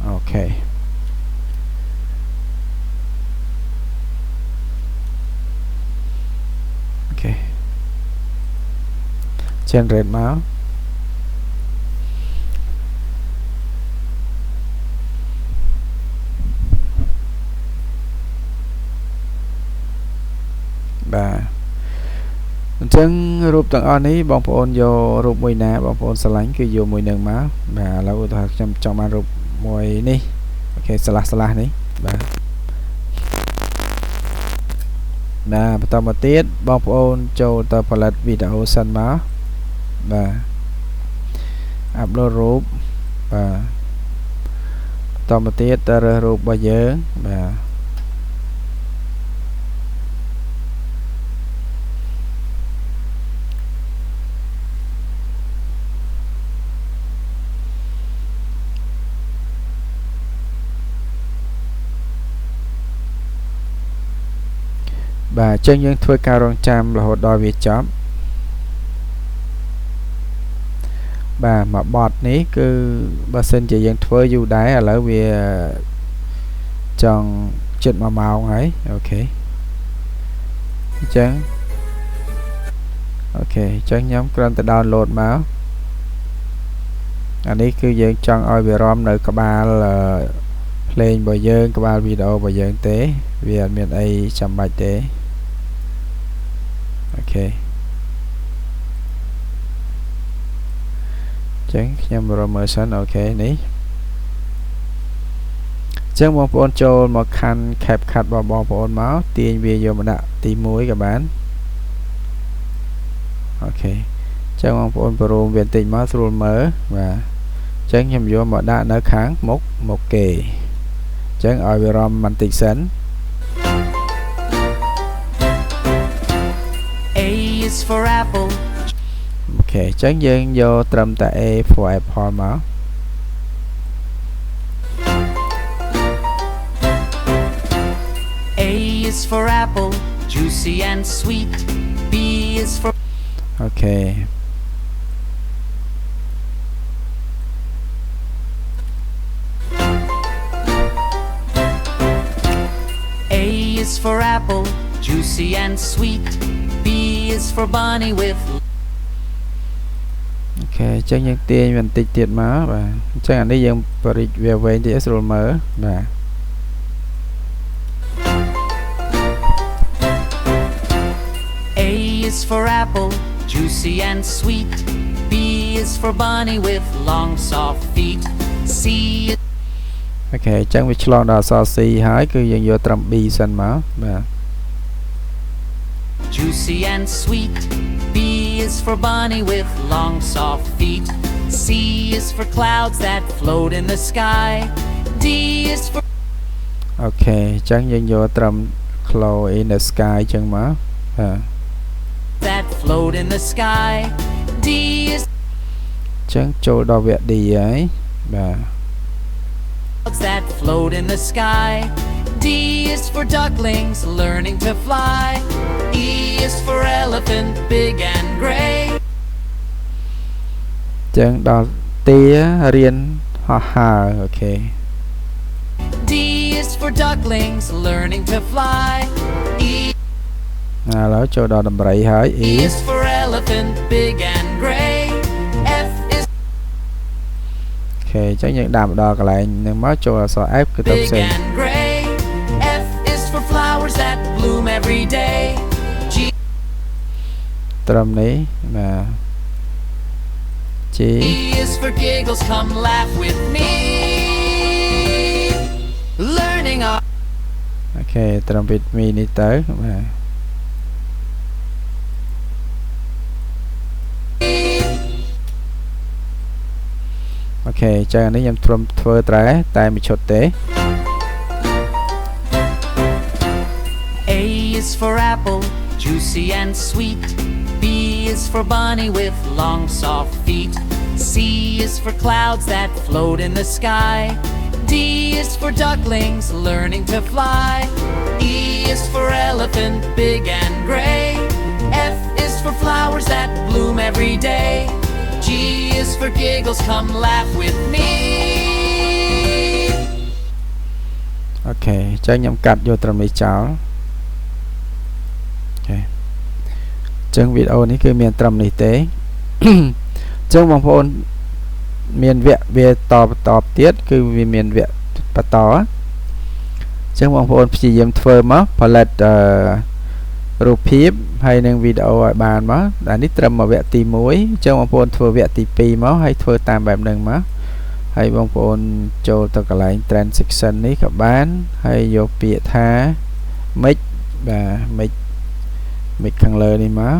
អូខេអញ្ generate មក បាទអញ្ចឹងរូបទាំងអស់នេះបងប្អូនយករូបមួយណាបងប្អូនស្រឡាញ់គឺយកមួយនឹងមកបាទឥឡូវឧទាហរណ៍ខ្ញុំចង់បានរូបមួយនេះអូខេស្លាស់នេះបាទបន្តមកទៀតបងប្អូនចូលទៅផលិតវីដេអូសិនមកបាទ upload រូបបាទបន្តមកទៀតទៅរើសរូបរបស់យើងបាទបាទអញ្ចឹងយើងធ្វើការរងចាំរហូតដល់វាចប់បាទមកបត់នេះគឺបើសិនជាយើងធ្វើយូរដែរឥឡូវវាចង់ជិត1ម៉ោងហើយអូខេអញ្ចឹងខ្ញុំគ្រាន់តែ download មកអានេះគឺយើងចង់ឲ្យវារំនៅក្បាលភ្លេងរបស់យើងក្បាលវីដេអូរបស់យើងទេវាអត់មានអីចាំបាច់ទេអូខេចឹងខ្ញុំរកមើលសិនអូខេនេះចឹងបងប្អូនចូលមកខណ្ឌ CapCut របស់បងប្អូនមកទាញវាយកមកដាក់ទី1ក៏បានអូខេចឹងបងប្អូនប្រូមវាបន្តិចមកស្រួលមើលបាទចឹងខ្ញុំយកមកដាក់នៅខាងមុខគេចឹងឲ្យវារំបន្តិចសិនis for apple អូខេអញ្ចឹងយើងយកត្រឹមតែ A for apple មក A is for apple juicy and sweet B is for អូខេ A is for apple juicy and sweet B is for bunny with អូខេអញ្ចឹងយើងទាញបន្តិចទៀតមកបាទអញ្ចឹងអានេះយើងបរិចវាវែងតិចស្រួលមើលបាទ A is for apple juicy and sweet B is for bunny with long soft feet C អូខេអញ្ចឹងវាឆ្លងដល់អក្សរ C ហើយគឺយើងយកត្រឹម B សិនមកបាទ Juicy and sweet B is for bunny with long soft feet C is for clouds that float in the sky D is for អូខេអញ្ចឹងយើងយកត្រឹម Cloud in the sky អញ្ចឹងមកបាទ that float in the sky D is អញ្ចឹងចូលដល់វគ្គ D ហើយបាទ clouds that float in the sky D is for ducklings learning to fly E is for elephant big and gray ចឹងដល់ទារៀនហោះហើរអូខេ D is for ducklings learning to fly E ឥឡូវចូលដល់ដំរីហើយ E is for elephant big and gray F is អូខេចឹងយើងដាក់មកដល់កន្លែងហ្នឹងមកចូលអក្សរ F គឺទៅផ្សេ big ង and gray F is for flowers that bloom every day G ត្រឹមនេះបាទ G is for giggles come laugh with me learning our អូខេត្រឹម with me នេះទៅបាទអូខេចឹងអានេះខ្ញុំព្រមធ្វើត្រែតែមួយឈុតទេ A is for apple juicy and sweet B is for bunny with long soft feet C is for clouds that float in the sky D is for ducklings learning to fly E is for elephant big and gray F is for flowers that bloom every day G is for giggles come laugh with me អូខេចឹងខ្ញុំកាត់យកត្រឹមនេះចោលអូខេចឹងវីដេអូនេះគឺមានត្រឹមនេះទេ ចឹងបងប្អូនមានវគ្គវាតទៀតគឺវាមានវគ្គបន្តចឹងបងប្អូនព្យាយាមធ្វើមកផលិតរូបភាពហើយនឹងវីដេអូឲ្យបានមកអានេះត្រឹមមកវគ្គទី1ចឹងបងប្អូនធ្វើវគ្គទី2មកហើយធ្វើតាមបែបហ្នឹងមកហើយបងប្អូនចូលទៅកន្លែង transition នេះក៏បានហើយយកពាក្យថា mic បាទ mic ខាងលើនេះមក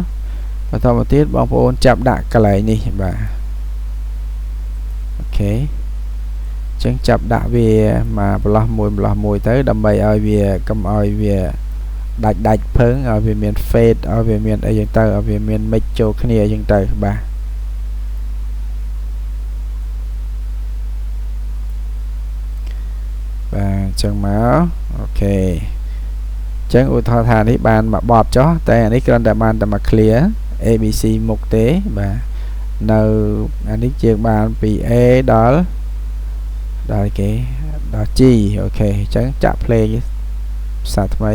បន្តមកទៀតបងប្អូនចាប់ដាក់កន្លែងនេះបាទអូខេចឹងចាប់ដាក់វាមកបន្លោះមួយទៅដើម្បីឲ្យវាកុំឲ្យវាដាច់ភើងឲ្យវាមាន fade ឲ្យវាមានអីចឹងទៅឲ្យវាមាន mix ចូលគ្នាចឹងទៅបាទបាទចឹងមកអូខេចឹងឧទាហរណ៍ថានេះបានមកបត់ចុះតែអានេះគ្រាន់តែបានតែមក clear ABC មុខទេបាទនៅអានេះជាងបានពី A ដល់គេ ដល់ G អូខេចឹងចាក់ play ភាសាថ្មី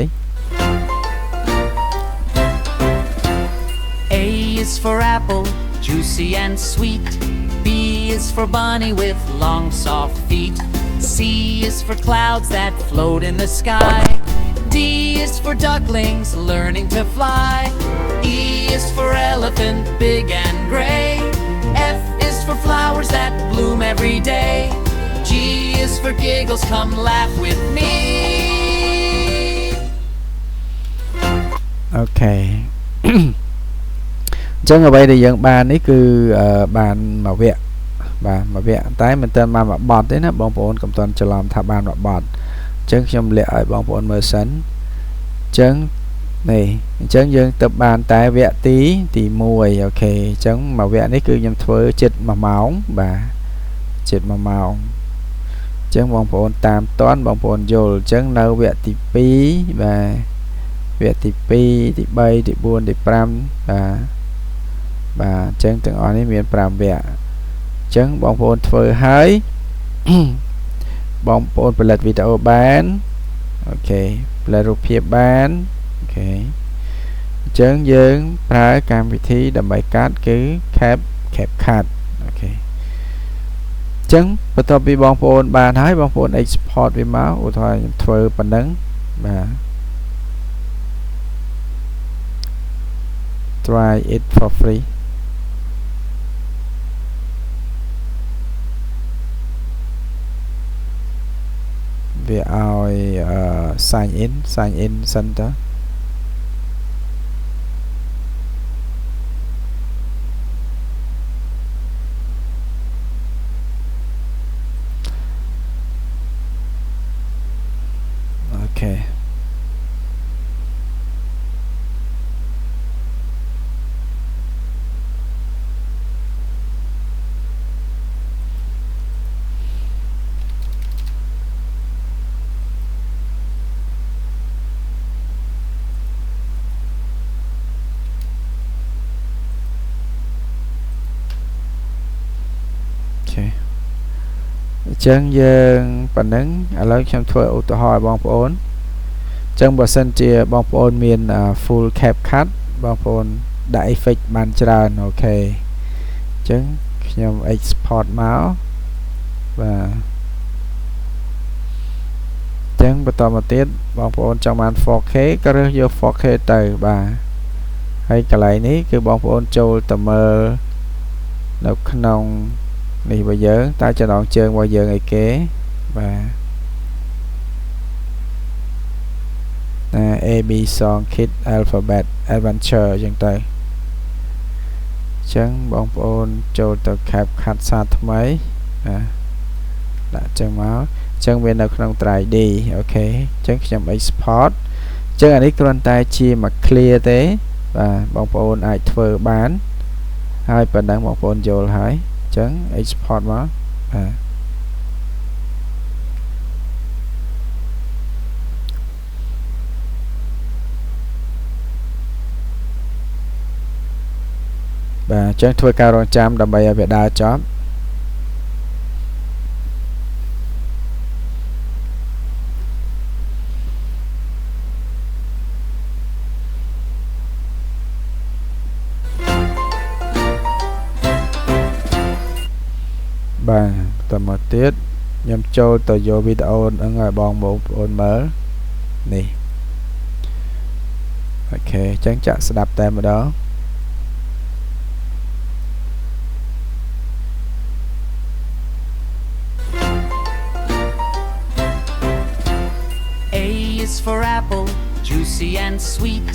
A is for apple, juicy and sweet. B is for bunny with long soft feet. C is for clouds that float in the sky. D is for ducklings learning to fly. E is for elephant, big and gray. F is for flowers that bloom every day. G is for giggles, come laugh with me. Okay. ចឹងអ្វីដែលយើងបាននេះគឺបានមួយវគ្គបាទមួយវគ្គតែមិនទាន់បានមួយបទទេណាបងប្អូនកុំទាន់ច្រឡំថាបានមួយបទចឹងខ្ញុំលាក់ឲ្យបងប្អូនមើលសិនចឹងនេះអញ្ចឹងយើងទៅបានតែវគ្គទី1អូខេអញ្ចឹងមួយវគ្គនេះគឺខ្ញុំធ្វើជិត1ម៉ោងបាទជិត1ម៉ោងអញ្ចឹងបងប្អូនតាមតន់បងប្អូនយល់អញ្ចឹងនៅវគ្គទី2បាទវគ្គទី2ទី3ទី4ទី5បាទអញ្ចឹងទាំងអស់នេះមាន5វគ្គអញ្ចឹងបងប្អូនធ្វើហើយ បងប្អូនផលិតវីដេអូបានអូខេផលិតរូបភាពបានអូខេអញ្ចឹងយើងប្រើកម្មវិធីដើម្បីកាត់គឺ CapCut អូខេអញ្ចឹងបន្ទាប់ពីបងប្អូនបានហើយបងប្អូន export វាមកឧទាហរណ៍ខ្ញុំធ្វើប៉ុណ្ណឹងបាទ try it for free vềឲ្យsign in center okayចឹងយើងប៉ុណ្ណឹងឥឡូវខ្ញុំធ្វើឧទាហរណ៍បងប្អូនចឹងបើសិនជាបងប្អូនមាន full CapCut បងប្អូនដាក់ effect បានច្រើនអូខេចឹងខ្ញុំ export មកបាទចឹងបន្តមកទៀតបងប្អូនចង់បាន 4K ក៏រើសយក 4K ទៅបាទហើយកន្លែងនេះគឺបងប្អូនចូលទៅមើលនៅក្នុងនេះរបស់យើងតើចំណងជើងរបស់យើងអីគេបាទAB Song Kit Alphabet Adventure អញ្ចឹងទៅអញ្ចឹងបងប្អូនចូលទៅ CapCut សារថ្មីបាទដាក់ចឹងមកអញ្ចឹងវានៅក្នុង 3D អូខេអញ្ចឹងខ្ញុំ export អញ្ចឹងអានេះគ្រាន់តែជាមក clear ទេបាទបងប្អូនអាចធ្វើបានហើយប៉ុណ្ណឹងបងប្អូនយល់ហើយចឹង export មកបាទចឹងធ្វើការរងចាំដើម្បីឲ្យវាដើរចប់ មកទៀតខ្ញុំចូលទៅយកវីដេអូហ្នឹងឲ្យបងប្អូនមើលនេះអូខេអញ្ចឹងចាក់ស្ដាប់តែម្ដង A is for apple, juicy and sweet.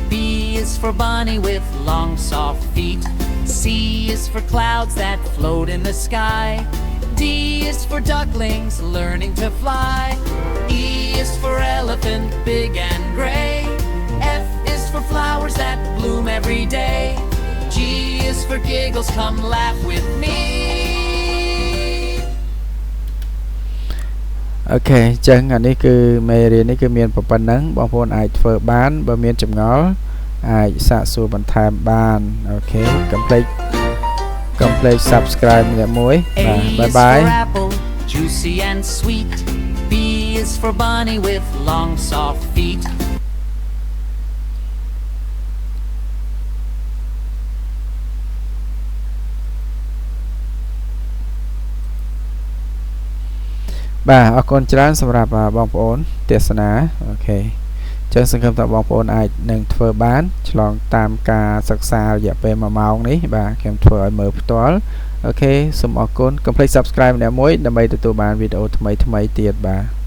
B is for bunny with long soft feet. C is for clouds that float in the sky. D is for ducklings learning to fly. E is for elephant, big and gray. F is for flowers that bloom every day. G is for giggles, come laugh with me. អូខេអញ្ចឹងអានេះគឺមេរៀននេះគឺមានប៉ុណ្ណឹងបងប្អូនអាចធ្វើបានបើមានចម្ងល់អាចសាកសួរបន្ថែមបានអូខេកុំភ្លេច subscribe ម្នាក់មួយបាទបាយ A is for apple, juicy and sweet. B is for bunny with long soft feet. បាទអរគុណច្រើនសម្រាប់បងប្អូនទេសនាអូខេអញ្ចឹងសង្ឃឹមថាបងប្អូនអាចនឹងធ្វើបានឆ្លងតាមការសិក្សារយៈពេល1ម៉ោងនេះបាទខ្ញុំធ្វើឲ្យមើលផ្ទាល់អូខេសូមអរគុណកុំភ្លេច subscribe ម្នាក់មួយដើម្បីទទួលបានវីដេអូថ្មីៗទៀតបាទ